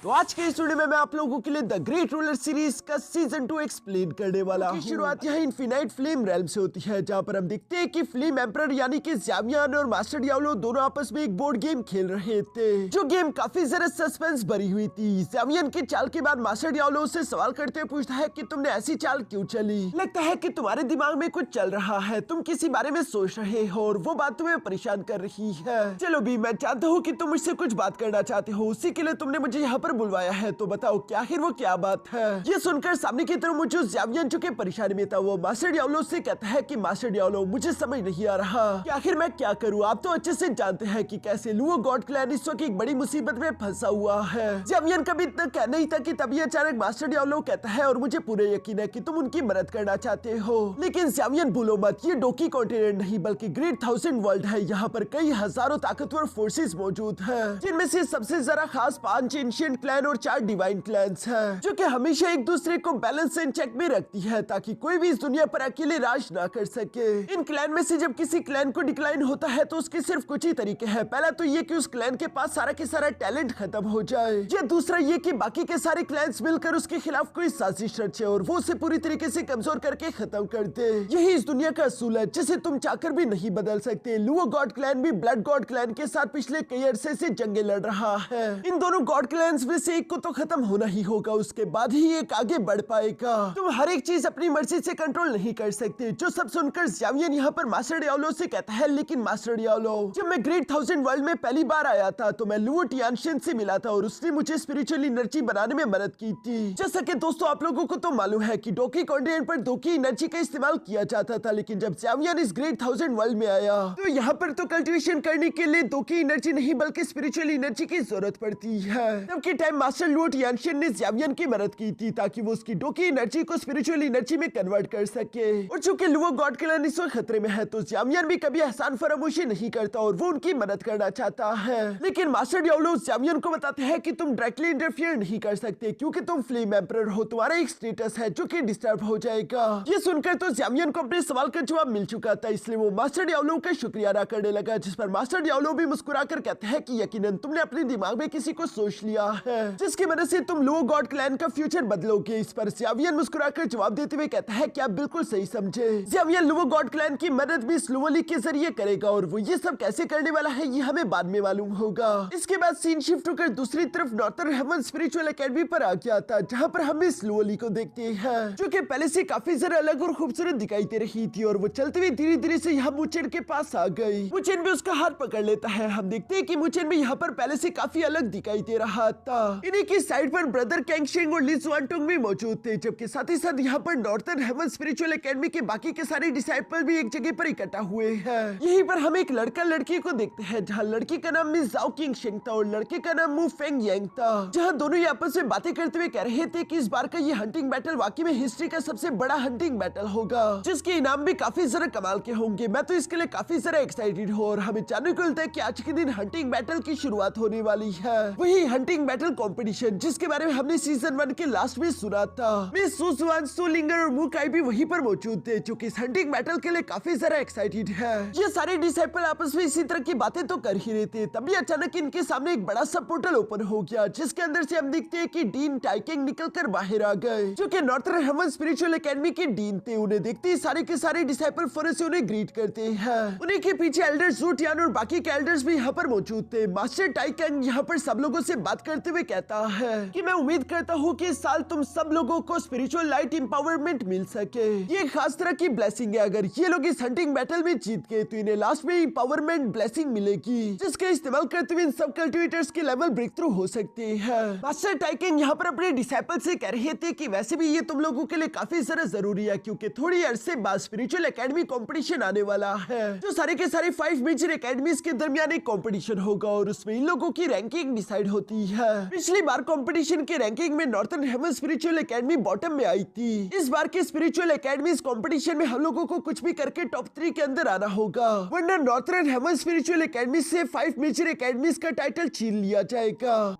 तो आज के इस वीडियो में मैं आप लोगों के लिए द ग्रेट रूलर सीरीज का सीजन 2 एक्सप्लेन करने वाला हूँ। शुरुआत यहाँ इनफिनाइट फ्लेम रेल्म से होती है, जहाँ पर हम देखते हैं कि फ्लेम एम्परर यानी कि ज़ावियन और मास्टर डियाब्लो दोनों आपस में एक बोर्ड गेम खेल रहे थे, जो गेम काफी जरा सस्पेंस भरी हुई थी। ज़ावियन की चाल के बाद मास्टर डियाब्लो उससे सवाल करते हुए पूछता है कि तुमने ऐसी चाल क्यों चली, लगता है कि तुम्हारे दिमाग में कुछ चल रहा है, तुम किसी बारे में सोच रहे हो और वो बात तुम्हें परेशान कर रही है। चलो भी, मैं जानता हूँ कि तुम मुझसे कुछ बात करना चाहते हो, उसी के लिए तुमने मुझे यहाँ पर बुलवाया है, तो बताओ क्या आखिर वो क्या बात है। ये सुनकर सामने की तरफ मुझे ज़ावियन जो कि परेशानी में था, वो मास्टर डियाब्लो से कहता है कि मास्टर डियाब्लो मुझे समझ नहीं आ रहा कि आखिर मैं क्या करूँ। आप तो अच्छे से जानते हैं कि कैसे लुओ गॉड क्लैन इस वक्त एक बड़ी मुसीबत में फंसा हुआ है। ज़ावियन कभी इतना कहना ही था कि तभी अचानक मास्टर डियाब्लो कहता है और मुझे पूरे यकीन है कि तुम उनकी मदद करना चाहते हो, लेकिन ज़ावियन भूलो मत, ये डोकी कॉन्टिनेंट नहीं बल्कि ग्रेट थाउजेंड वर्ल्ड है। यहाँ पर कई हजारों ताकतवर फोर्सेस मौजूद हैं, जिनमें से सबसे जरा खास 5 एंशिएंट क्लैन और 4 डिवाइन क्लैंस हैं, जो कि हमेशा एक दूसरे को बैलेंस एंड चेक में रखती है ताकि कोई भी इस दुनिया पर अकेले राज ना कर सके। इन क्लैन में से जब किसी क्लैन को डिक्लाइन होता है तो उसके सिर्फ कुछ ही तरीके हैं। पहला तो ये कि उस क्लैन के पास सारा के सारा टैलेंट खत्म हो जाए, या दूसरा ये कि बाकी के सारे क्लैंस मिलकर उसके खिलाफ कोई साजिश रचे और वो उसे पूरी तरीके से कमजोर करके खत्म कर दे। यही इस दुनिया का असूल है, जिसे तुम चाहकर भी नहीं बदल सकते। लुओ गॉड क्लैन भी ब्लड गॉड क्लैन के साथ पिछले कई अरसे से जंगे लड़ रहा है। इन दोनों गॉड क्लैंस में से एक को तो खत्म होना ही होगा, उसके बाद ही एक आगे बढ़ पाएगा। तुम हर एक चीज अपनी मर्जी से कंट्रोल नहीं कर सकते। जो सब सुनकर ज़ावियन यहाँ पर मास्टर डियाब्लो से कहता है, लेकिन मास्टर डियाब्लो, जब मैं ग्रेट थाउजेंड वर्ल्ड में पहली बार आया था तो मैं लुओ टियानशियन से मिला था और उसने मुझे स्पिरिचुअल एनर्जी बनाने में मदद की थी। जैसा कि दोस्तों आप लोगों को तो मालूम है कि डोकी कॉन्टिनेंट पर डोकी एनर्जी का इस्तेमाल किया जाता था, लेकिन जब ज़ावियन इस ग्रेट थाउजेंड वर्ल्ड में आया तो यहाँ पर तो कल्टिवेशन करने के लिए डोकी एनर्जी नहीं बल्कि स्पिरिचुअल एनर्जी की जरूरत पड़ती है। तब के टाइम मास्टर लुओ टियानशियन ने ज़ावियन की मदद की थी ताकि वो उसकी डोकी एनर्जी को स्पिरिचुअल एनर्जी में कन्वर्ट कर सके। और चूंकि लुओ गॉड क्लैन इस वक्त खतरे में है तो ज़ावियन भी कभी एहसान फरामोशी नहीं करता और वो उनकी मदद करना चाहता है। लेकिन मास्टर डियाब्लो ज़ावियन को बताते हैं कि तुम डायरेक्टली इंटरफियर नहीं कर सकते क्योंकि तुम फ्लेम एम्परर हो, तुम्हारा एक स्टेटस है जो कि डिस्टर्ब हो जाएगा। ये सुनकर तो ज़ावियन को अपने सवाल का जवाब मिल चुका था, इसलिए वो मास्टर डियाब्लो का शुक्रिया अदा करने लगा, जिस पर मास्टर डियाब्लो भी मुस्कुराकर कहते हैं कि यकीनन तुमने अपने दिमाग में किसी को सोच लिया है जिसकी वजह से तुम लुओ गॉड क्लैन का फ्यूचर बदलोगे। इस पर ज़ावियन मुस्कुराकर जवाब देते हुए कहता है कि आप बिल्कुल सही समझे। ज़ावियन लुओ गॉड क्लैन की मदद भी स्लुओ लीग के जरिए करेगा और वो ये सब कैसे करने वाला है ये हमें बाद में मालूम होगा। इसके बाद सीन शिफ्ट होकर दूसरी तरफ नॉर्थर्न हेवन स्पिरिचुअल एकेडमी पर आ गया था, जहाँ पर हम इस स्लुओ लीग को देखते हैं जो कि पहले से काफी जरा अलग और खूबसूरत दिखाई दे रही थी और वो चलते हुए धीरे धीरे से यहाँ मुचेन के पास आ गई। मुचेन भी उसका हाथ पकड़ लेता है। हम देखते हैं कि मुचेन भी यहाँ पर पहले से काफी अलग दिखाई दे रहा था। इन्हीं की साइड पर ब्रदर कैंगशेंग और ली जुआनटोंग भी मौजूद थे, जबकि साथ ही साथ यहाँ पर नॉर्थर्न हेवन स्पिरिचुअल एकेडमी के बाकी के सारे डिसाइपल भी एक जगह पर इकट्ठा हुए हैं। यहीं पर हम एक लड़का लड़की को देखते हैं, जहाँ लड़की का नाम मिस जाओ किंगशेंग था और लड़के का नाम मू फेंग यांग था, जहाँ दोनों ही आपस में बातें करते हुए कह रहे थे कि इस बार का ये हंटिंग बैटल वाकई में हिस्ट्री का सबसे बड़ा हंटिंग बैटल होगा, जिसके इनाम भी काफी जरा कमाल के होंगे। मैं तो इसके लिए काफी जरा एक्साइटेड हूँ और हमें जानने को मिलता है कि आज के दिन हंटिंग बैटल की शुरुआत होने वाली है, वही हंटिंग बैटल कॉम्पिटिशन जिसके बारे में हमने सीजन 1 के लास्ट में सुना था। मिस सू जुआन, सू लिंगर और मू काई भी वहीं पर मौजूद थे, जो कि इस हंटिंग बैटल के लिए काफी जरा एक्साइटेड है। ये सारे डिसाइपल आपस में इसी तरह की बातें तो कर ही रहे थे, तभी अचानक इनके सामने एक बड़ा सा पोर्टल ओपन हो गया, जिसके अंदर से हम देखते हैं कि डीन टाइकिंग निकलकर बाहर आ गए, जो कि नॉर्थर्न हेवन स्पिरिचुअल एकेडमी के डीन थे। उन्हें देखते ही सारे के सारे डिसाइपल फौरन से उन्हें ग्रीट करते हैं। उन्हीं के पीछे एल्डर ज़ू टियान और बाकी के एल्डर्स भी यहाँ पर मौजूद थे। मास्टर टाइकिंग यहाँ पर सब लोगों से बात करते हुए कहता है कि मैं उम्मीद करता हूँ कि इस साल तुम सब लोगों को स्पिरिचुअल लाइट एम्पावरमेंट मिल सके। ये खास तरह की ब्लेसिंग है, अगर ये लोग इस हंटिंग बैटल में जीत गए तो इन्हें लास्ट में एम्पावरमेंट ब्लेसिंग मिलेगी, जिसके इस्तेमाल करते हुए इन सब कल्टिवेटर्स के लेवल ब्रेक थ्रू हो सकते हैं। मास्टर टाइकिंग यहाँ पर अपने डिसाइपल से कह रहे थे कि वैसे भी ये तुम लोगों के लिए काफी जरा जरूरी है, क्योंकि थोड़ी अरसे बाद स्पिरिचुअल एकेडमी कंपटीशन आने वाला है, जो सारे के सारे 5 मेजर एकेडमीज के दरमियान एक कंपटीशन होगा और उसमें इन लोगों की रैंकिंग डिसाइड होती है। पिछली बार कंपटीशन के रैंकिंग में northern heaven spiritual academy bottom में आई थी। इस बार के स्पिरिचुअल एकेडमीज कंपटीशन में हम लोगों को कुछ भी करके टॉप 3 के अंदर आना होगा, वरना नॉर्थर्न हेवन स्पिरिचुअल एकेडमी से 5 मेजर एकेडमीज का टाइटल छीन लिया जाएगा।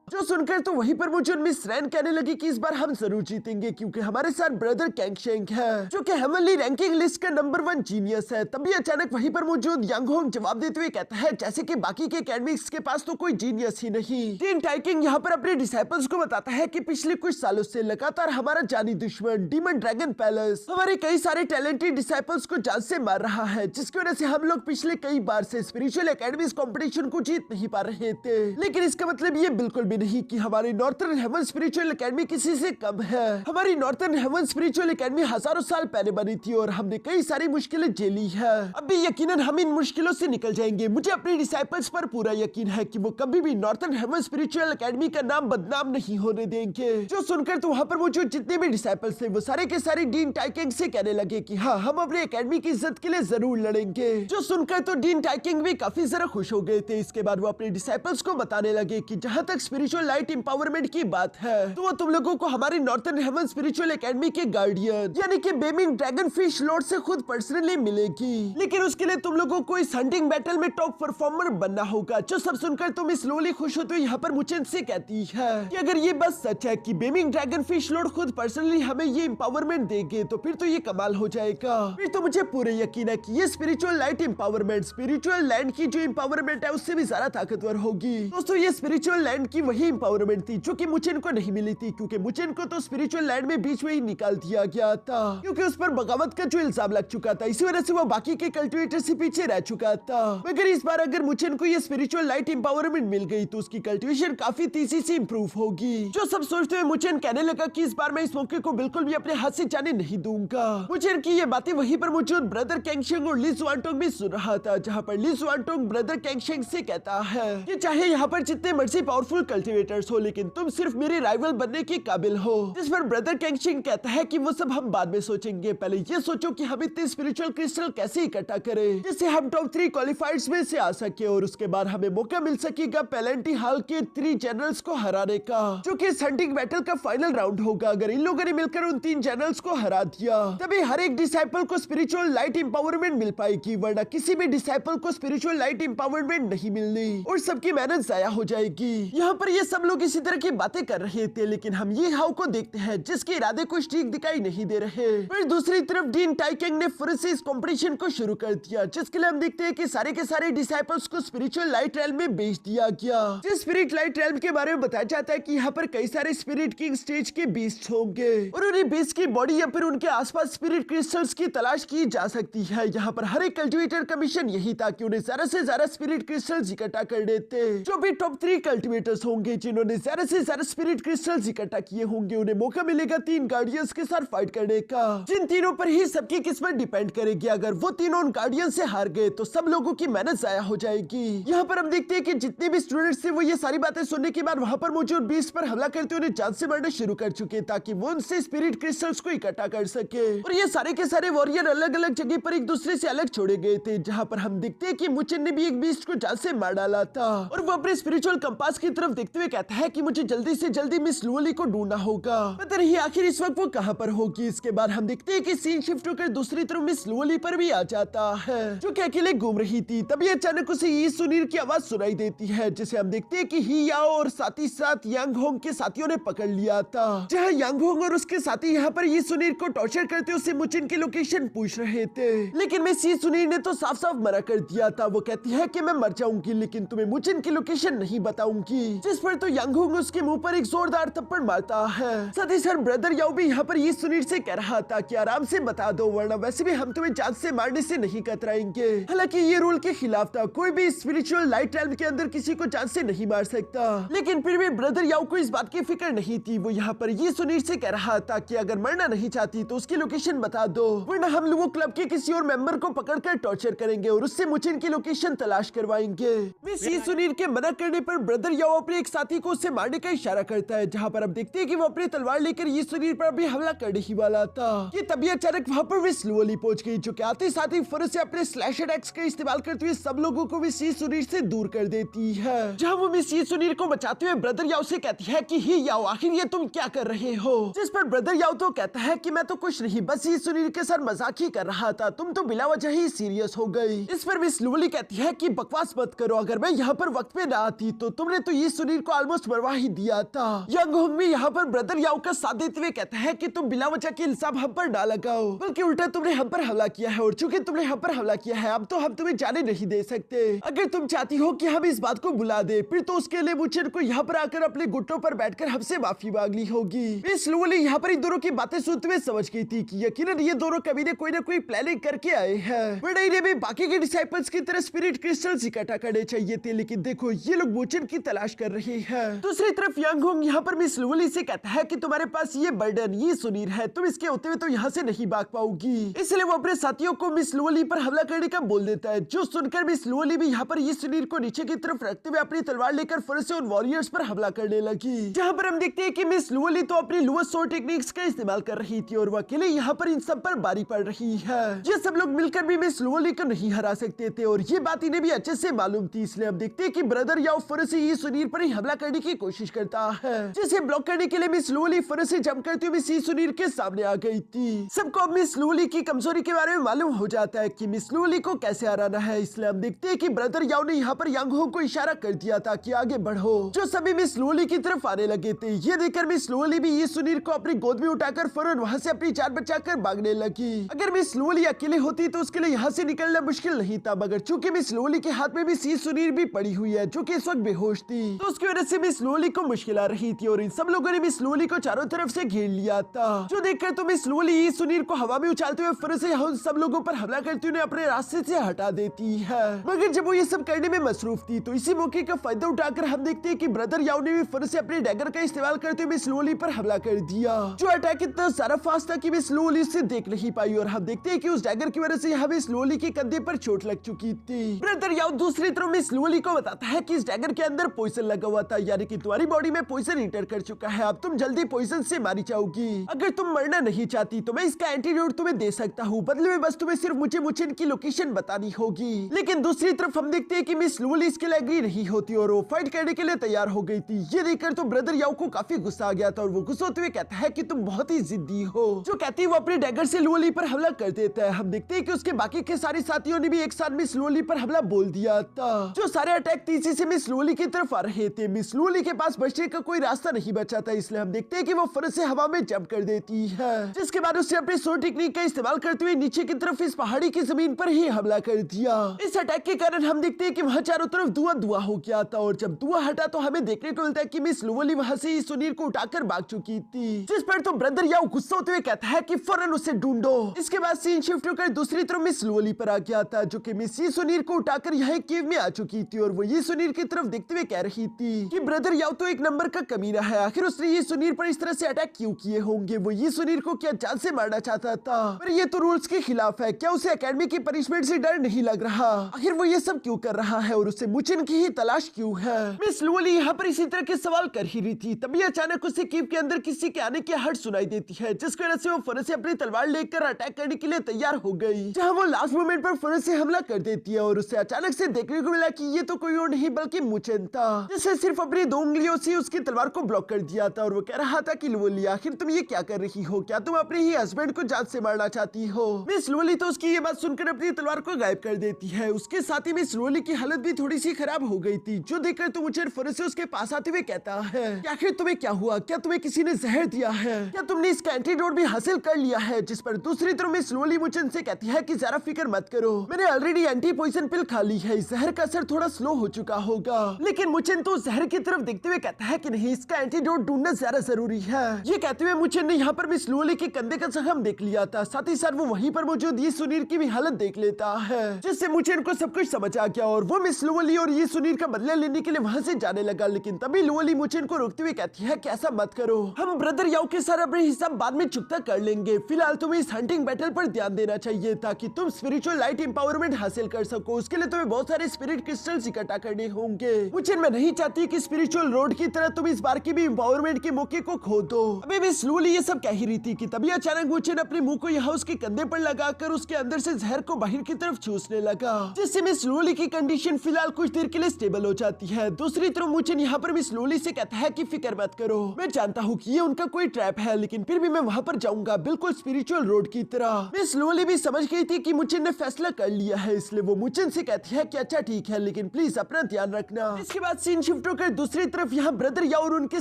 जो सुनकर तो वहीं पर मुझे मिस रैन कहने लगी कि इस बार हम जरूर जीतेंगे क्योंकि हमारे साथ ब्रदर कैंग शेंग है जो कि हेवनली रैंकिंग लिस्ट का नंबर 1 जीनियस है। तभी अचानक वहीं पर मौजूद यांग होंग जवाब देते हुए कहता है जैसे कि बाकी के एकेडमिक्स के पास तो कोई जीनियस ही नहीं। डीन टाइकिंग यहाँ पर अपने डिसाइपल्स को बताता है कि पिछले कुछ सालों से लगातार हमारा जानी दुश्मन डीमन ड्रैगन पैलेस हमारे कई सारे टैलेंटेड डिसाइपल्स को जान से मार रहा है, जिसकी वजह से हम लोग पिछले कई बार से स्पिरिचुअल एकेडमीज कंपटीशन को जीत नहीं पा रहे थे। लेकिन इसका मतलब ये बिल्कुल भी नहीं कि हमारी नॉर्थर्न हेवन स्पिरिचुअल एकेडमी किसी से कम है। हमारी नॉर्थर्न हेवन स्पिरिचुअल एकेडमी हजारों साल पहले बनी थी और हमने कई सारी मुश्किलें झेली है। अभी यकीनन हम इन मुश्किलों से निकल जाएंगे। मुझे अपने डिसाइपल्स पर पूरा यकीन है कि वो कभी भी नॉर्थर्न हेवन स्पिरिचुअल एकेडमी का नाम बदनाम नहीं होने देंगे। जो सुनकर तो वहाँ पर मौजूद जितने भी डिसाइपल्स थे वो सारे के सारे डीन टाइकिंग से कहने लगे कि हाँ हम अपने एकेडमी की इज्जत के लिए जरूर लड़ेंगे। जो सुनकर तो डीन टाइकिंग भी काफी जरा खुश हो गए थे। इसके बाद वो अपने डिसाइपल्स को बताने लगे कि जहाँ तक स्पिरिचुअल लाइट एम्पावरमेंट की बात है तो वो तुम लोगों को हमारी नॉर्थर्न हेवन स्पिरिचुअल एकेडमी के गार्डियन यानी कि बेमिंग ड्रैगन फिश लॉर्ड से खुद पर्सनली मिलेगी। लेकिन उसके लिए तुम लोगों को इस हंटिंग बैटल में टॉप परफॉर्मर बनना होगा। जो सब सुनकर तो मिस लोली खुश होते यहाँ पर मुचेन से कहती है कि अगर ये बस सच है कि बेमिंग ड्रैगन फिश लॉर्ड खुद पर्सनली हमें ये एम्पावरमेंट देंगे तो फिर तो ये कमाल हो जाएगा। फिर तो मुझे पूरे यकीन है कि ये spiritual light empowerment spiritual land की जो एम्पावरमेंट है उससे भी ज्यादा ताकतवर होगी। दोस्तों ये स्पिरिचुअल लैंड की वही एम्पावरमेंट थी जो कि मुचेन को नहीं मिली थी क्योंकि मुचेन को तो स्पिरिचुअल लैंड में बीच में ही निकाल दिया गया था क्योंकि उस पर बगावत का जो इल्जाम लग चुका था। इसी वजह से वो बाकी के कल्टिवेटर से पीछे रह चुका था। मगर इस बार अगर मुचेन को ये स्पिरिचुअल लाइट एम्पावरमेंट मिल गई तो उसकी कल्टिवेशन काफी तेजी से इम्प्रूव होगी। जो सब सोचते हुए मुचेन कहने लगा कि इस बार मैं इस मौके को बिल्कुल भी अपने हाथ से जाने नहीं दूंगा। मुचेन की ये बातें वहीं पर मौजूद ब्रदर कैंगशेंग और ली जुआनटोंग भी सुन रहा था, जहाँ पर ली जुआनटोंग ब्रदर कैंगशेंग से कहता है कि चाहे यहाँ पर जितने मर्जी पावरफुल कल्टिवेटर्स हो लेकिन तुम सिर्फ मेरे राइवल बनने के काबिल हो। जिस पर ब्रदर कैंगशेंग कहता है कि वो सब हम बाद में सोचेंगे, पहले ये सोचो कि हम इतने स्पिरिचुअल क्रिस्टल कैसे इकट्ठा करें जिससे हम टॉप 3 क्वालिफाइड्स में से आ सके और उसके बाद हमें मौका मिल सकेगा पेलेंटी हाल के 3 जनरल्स को हराने का जो कि हंटिंग बैटल का फाइनल राउंड होगा। अगर इन लोगों ने मिलकर उन 3 जनरल्स को हरा दिया तभी हर एक डिसाइपल को स्पिरिचुअल लाइट एम्पावरमेंट मिल पाएगी, वरना किसी भी डिसाइपल को स्पिरिचुअल लाइट एम्पावरमेंट नहीं मिलनी और सबकी मेहनत जाया हो जाएगी। यहाँ पर ये सब लोग इसी तरह की बातें कर रहे थे लेकिन हम ये हाउ को देखते हैं जिसके इरादे कुछ ठीक दिखाई नहीं दे रहे। फिर दूसरी तरफ डीन टाइकिंग ने फिर से इस कंपटीशन को शुरू कर दिया जिसके लिए हम देखते हैं कि सारे के सारे डिसाइपल्स को स्पिरिचुअल लाइट रेल्म में भेज दिया गया। जिस स्पिरिट लाइट रेल्म के बारे में बताया जाता है कि यहाँ पर कई सारे स्पिरिट किंग स्टेज के बीस्ट होंगे और उन्हीं बीस्ट की बॉडी या फिर उनके आसपास स्पिरिट क्रिस्टल्स की तलाश की जा सकती है। यहाँ पर हर एक कल्टिवेटर का मिशन यही था कि उन्हें ज्यादा से ज्यादा स्पिरिट क्रिस्टल्स इकट्ठा कर देते। जो भी टॉप 3 कल्टिवेटर्स होंगे जिन्होंने ज्यादा से ज्यादा स्पिरिट क्रिस्टल्स इकट्ठा किए होंगे उन्हें मौका मिलेगा 3 गार्डियंस के साथ फाइट करने का, जिन तीनों पर ही सबकी किस्मत डिपेंड करेगी। अगर वो तीनों उन गार्डियन से हार गए तो सब लोगों की मेहनत जाया हो जाएगी। यहाँ पर हम देखते हैं कि जितने भी स्टूडेंट्स थे वो ये सारी बातें सुनने के बाद वहाँ पर मौजूद बीस्ट पर हमला करते उन्हें जान से मारना शुरू कर चुके ताकि वो उनसे स्पिरिट क्रिस्टल्स को इकट्ठा कर सके। और ये सारे के सारे वॉरियर अलग अलग जगह पर एक दूसरे से अलग छोड़े गए थे, जहाँ पर हम देखते हैं कि मुचेन ने भी एक बीस्ट को जान से मार डाला था और वो अपने स्पिरिचुअल कंपास की तरफ देखते हुए कहता है कि मुझे जल्दी से जल्दी मिस लुओली को ढूंढना होगा, पता नहीं आखिर इस वक्त वो कहाँ पर होगी। इसके बाद हम देखते हैं कि सीन शिफ्ट होकर दूसरी तरफ मिस लुओली पर भी आ जाता है जो कि अकेले घूम रही थी। तभी अचानक उसे यी सुनीर की आवाज सुनाई देती है जिसे हम देखते हैं कि ही याओ और साथ ही साथ यांग होंग के साथियों ने पकड़ लिया था, जहाँ यांग होंग और उसके साथी यहाँ पर यी सुनीर को टॉर्चर करते उससे मुचेन की लोकेशन पूछ रहे थे। लेकिन मिस यी सुनीर ने तो साफ साफ मना कर दिया था। वो कहती है कि मैं मर जाऊंगी लेकिन तुम्हें मुचेन की लोकेशन नहीं बताऊंगी, जिस पर तो यांग होंग उसके मुंह पर एक जोरदार थप्पड़ मारता है। साथ ही सर ब्रदर याओ भी यहाँ पर यी सुनीर से कह रहा था कि आराम से बता दो वरना वैसे भी हम तुम्हें जान से मारने से नहीं कतराएंगे। हालांकि ये रूल के खिलाफ था, कोई भी स्पिरिचुअल लाइट रेल्म के अंदर किसी को जान से नहीं मार सकता। लेकिन फिर भी ब्रदर याओ को इस बात की फिक्र नहीं थी। वो यहाँ पर यी सुनीर से कह रहा था कि अगर मरना नहीं चाहती तो उसकी लोकेशन बता दो वरना हम लोगों क्लब के किसी और मेंबर को पकड़कर टॉर्चर करेंगे और उससे मुचेन की लोकेशन तलाश करवाएंगे। मिस यी सुनीर के मना करने पर ब्रदर याओ अपने एक साथी को उससे मारने का इशारा करता है, जहाँ पर अब देखते हैं कि वो अपनी तलवार लेकर यी सुनीर पर भी हमला करने ही वाला था कि तभी अचानक वहाँ पर मिस लुओली पहुंच गई जो कि आते साथ ही फौरन से अपने स्लैश अटैक्स का इस्तेमाल करते हुए सब लोगों को मिस यी सुनीर से दूर कर देती है। जहाँ वो मिस यी सुनीर को बचाते हुए ब्रदर याओ से कहती है कि ही याओ आखिर ये तुम क्या कर रहे हो, जिस पर ब्रदर याओ तो कहता है कि मैं तो कुछ नहीं बस यी सुनीर के साथ मजाक ही कर रहा था, तुम तो बिला वजह ही सीरियस हो गई। इस पर मिस लुओली कहती है कि बकवास मत करो, अगर मैं यहाँ पर वक्त पे ना आती तो तुमने तो यी सुनीर सुनीर को ऑलमोस्ट मरवा ही दिया था। यंग होंग भी यहाँ पर ब्रदर याओ का साथ देते हुए कहता है कि तुम बिना वजह के इल्जाम हम पर ना लगाओ, बल्कि उल्टा तुमने हम पर हमला किया है, और चूंकि तुमने हम पर हमला किया है अब तो हम तुम्हें जाने नहीं दे सकते। अगर तुम चाहती हो कि हम इस बात को बुला दे, फिर तो उसके लिए मुचेन को यहाँ पर आकर अपने घुटनों पर बैठकर हमसे माफी मांगनी होगी। मिस लुवली यहाँ पर इन दोनों की बातें सुनते हुए समझ गई थी कि यकीनन ये दोनों कभी न कोई प्लानिंग करके आए हैं, वरना इन्हें भी बाकी के डिसाइपल्स की तरह स्पिरिट क्रिस्टल्स इकट्ठा करने चाहिए थे। लेकिन देखो ये लोग मुचेन की तलाश कर रहे हैं। दूसरी तरफ यांग होंग यहाँ पर मिस लुवली से कहता है कि तुम्हारे पास ये बर्डन, ये सुनीर है, तुम इसके होते हुए तो यहाँ से नहीं भाग पाओगी। इसलिए वो अपने साथियों को मिस लुवली पर हमला करने का बोल देता है, जो सुनकर मिस लुवली भी यहाँ पर ये सुनीर को नीचे की तरफ रखते हुए अपनी तलवार लेकर फिर से उन वॉरियर्स पर हमला करने लगी। जहाँ पर हम देखते हैं कि मिस लुवली तो अपनी लोअर सोर्ड टेक्निक्स का इस्तेमाल कर रही थी और वो अकेले यहाँ पर इन सब पर बारी पड़ रही है। ये सब लोग मिलकर भी मिस लुवली को नहीं हरा सकते थे और ये बात इन्हें भी अच्छे से मालूम थी। इसलिए हम देखते हैं कि ब्रदर याओ फिर से ये सुनीर पर ही हमला करने की कोशिश करता है, जिसे ब्लॉक करने के लिए मिस लुवली फिर से जंप करते हुए मिस सुनीर के सामने आ गई थी। सबको अब मिस लुवली की कमजोरी के बारे में मालूम हो जाता है कि मिस लुवली को कैसे हराना है। इसलिए हम देखते हैं कि ब्रदर याओ ने यहाँ पर यांग होंग को इशारा कर दिया था कि आगे बढ़ो, जो सभी मिस लुवली की तरफ आने लगे थे। ये देखकर मिस लुवली भी ये सुनीर को अपनी गोद में उठाकर फौरन वहाँ से अपनी जान बचाकर भागने लगी। अगर मिस लुवली अकेले होती तो उसके लिए यहाँ से निकलना मुश्किल नहीं था, मगर चूंकि मिस लुवली के हाथ में भी सी सुनीर भी पड़ी हुई है जो कि इस वक्त बेहोश थी, तो उसकी वजह से मिस लुवली को मुश्किल आ रही थी और इन सब लोगों ने मिस लुवली को चारों तरफ से घेर लिया था। जो देखकर तो मिस लुवली सुनीर को हवा में उछालते हुए फिर से यहाँ सब लोगों पर हमला करते हुए अपने रास्ते से हटा देती है। मगर जब वो ये सब करने में मसरूफ थी तो इसी मौके का फायदा उठाकर हम देखते हैं कि ब्रदर याओ ने भी फिर से अपने डैगर का इस्तेमाल करते हुए मिस लुवली पर हमला कर दिया। जो अटैक इतना सारा फास्ट था कि मिस लुवली उसे देख नहीं पाई और हम देखते हैं कि उस डैगर की वजह से यहाँ मिस लुवली के कंधे पर चोट लग चुकी थी। ब्रदर याओ दूसरी तरफ मिस लुवली को बताता है कि इस डैगर के अंदर पॉइजन लगा हुआ था, यानी कि तुम्हारी बॉडी में पॉइजन इंटर कर चुका है, अब तुम जल्दी पॉइजन से मारी जाओगी। अगर तुम मरना नहीं चाहती तो मैं इसका एंटीडोट तुम्हें दे सकता हूँ, बदले में बस तुम्हें सिर्फ मुझे मुचेन की लोकेशन बतानी होगी। लेकिन दूसरी तरफ हम देखते हैं कि मिस लुवली इसके लिए एग्री नहीं होती और वो फाइट करने के लिए तैयार हो गई थी। ये देखकर तो ब्रदर याओ को काफी गुस्सा आ गया था और वो गुस्सा होते हुए कहता है कि तुम बहुत ही जिद्दी हो। जो कहती है वो अपने डैगर से लुवली पर हमला कर देता है। हम देखते हैं कि उसके बाकी के सारे साथियों ने भी एक साथ मिस लुवली पर हमला बोल दिया था। जो सारे अटैक तेजी से मिस लुवली की तरफ आ रहे थे, मिस लुवली के पास बचने का कोई रास्ता नहीं बचा था। इसलिए हम देखते हैं कि वो फिर से हवा में जंप कर देती है, जिसके बाद उसने अपने सोर्ड टेक्निक का इस्तेमाल करते हुए नीचे की तरफ इस पहाड़ी की जमीन पर ही हमला कर दिया। इस अटैक के कारण हम देखते हैं कि वहाँ चारों तरफ धुआं धुआं हो गया था और जब धुआं हटा तो हमें देखने को मिलता है कि मिस लुवली वहाँ से इस सुनीर को उठाकर भाग चुकी थी, जिस पर तो ब्रदर याओ गुस्सा होते हुए कहता है कि फौरन उसे ढूंढो। इसके बाद सीन शिफ्ट होकर दूसरी तरफ मिस लुवली पर आ गया था, जो कि मिस ये सुनीर को उठाकर यहाँ केव में आ चुकी थी और वो ये सुनीर की तरफ देखते हुए कह रही थी कि ब्रदर याओ तो एक नंबर का कमीना है, आखिर उसने ये सुनीर पर इस तरह से अटैक क्यों किए होंगे। वो ये सुनीर को क्या जान से मारना चाहता था, पर ये तो रूल्स के खिलाफ है। क्या उसे एकेडमी की पनिशमेंट से डर नहीं लग रहा? आखिर वो ये सब क्यों कर रहा है और उसे मुचेन की ही तलाश क्यों है? मिस लुवली यहाँ पर इसी तरह के सवाल कर ही रही थी, तभी अचानक उसे कीव के अंदर किसी के आने की हट सुनाई देती है, जिसकी वजह से वो फिर से अपनी तलवार लेकर अटैक करने के लिए तैयार हो गई। जहाँ वो लास्ट मोमेंट पर फिर से हमला कर देती है और उसे अचानक से देखने को मिला कि ये तो कोई और नहीं बल्कि मुचेन था, जिसने सिर्फ अपनी 2 उंगलियों से उसकी तलवार को ब्लॉक कर दिया था। और वो कह रहा था कि लुवली आखिर तुम ये क्या कर रही हो? क्या तुम अपने ही हस्बैंड को जान से मारना चाहती हो? मिस लुवली तो उसकी ये बात सुनकर अपनी तलवार को गायब कर देती है। उसके साथ ही मिस लुवली की हालत भी थोड़ी सी खराब हो गई थी, जो देखकर तो मुचेन फिर से उसके पास आते हुए कहता है कि आखिर तुम्हें क्या हुआ? क्या तुम्हें किसी ने जहर दिया है? क्या तुमने इसका एंटीडोट भी हासिल कर लिया है? जिस पर दूसरी तरफ मिस लुवली मुचेन से कहती है कि जरा फिक्र मत करो, मैंने ऑलरेडी एंटी पॉइजन पिल खा ली है, जहर का असर थोड़ा स्लो हो चुका होगा। लेकिन मुचेन तो जहर की तरफ देखते हुए कहता है कि नहीं, इसका एंटीडोट ढूंढना ज्यादा जरूरी है। ये कहते हुए मुचेन ने यहाँ पर मिस लुवली के कंधे का जख्म देख लिया था, साथ ही साथ वो वहीं पर मौजूद ये सुनीर की भी हालत देख लेता है, जिससे मुचेन को सब कुछ समझ आ गया और वो मिस लुवली और ये सुनीर का बदला लेने के लिए वहाँ से जाने लगा। लेकिन तभी लुवली मुचेन को रोकते हुए कहती है कि ऐसा मत करो, हम ब्रदर याओ के साथ अपने हिसाब बाद में चुकता कर लेंगे। फिलहाल तुम्हें इस हंटिंग बैटल पर ध्यान देना चाहिए ताकि तुम स्पिरिचुअल लाइट एम्पावरमेंट हासिल कर सको। उसके लिए तुम्हें बहुत सारे स्पिरिट क्रिस्टल्स इकट्ठा करने होंगे। मुझे मैं नहीं चाहती कि स्पिरिचुअल रोड की तरह तुम इस बार की भी एम्पावरमेंट के मौके को खो दो। अभी मिस लुवली ये सब कह ही रही थी कि तभी अचानक मुचेन अपने मुंह को यहाँ उसके कंधे पर लगाकर उसके अंदर से जहर को बाहर की तरफ चूसने लगा, जिससे मिस लुवली की कंडीशन फिलहाल कुछ देर के लिए स्टेबल हो जाती है। दूसरी तरफ मुचेन यहाँ पर मिस लुवली से कहता है कि फिक्र मत करो, मैं जानता हूँ कि ये उनका कोई ट्रैप है, लेकिन फिर भी मैं वहाँ पर जाऊंगा बिल्कुल स्पिरिचुअल रोड की तरह। मिस लुवली भी समझ गई थी कि मुचेन ने फैसला कर लिया है, इसलिए वो मुचेन से कहती है कि अच्छा ठीक है, लेकिन प्लीज अपना ध्यान रखना। इसके बाद सीन शिफ्ट शिफ्ट होकर दूसरी तरफ यहाँ ब्रदर याओ और उनके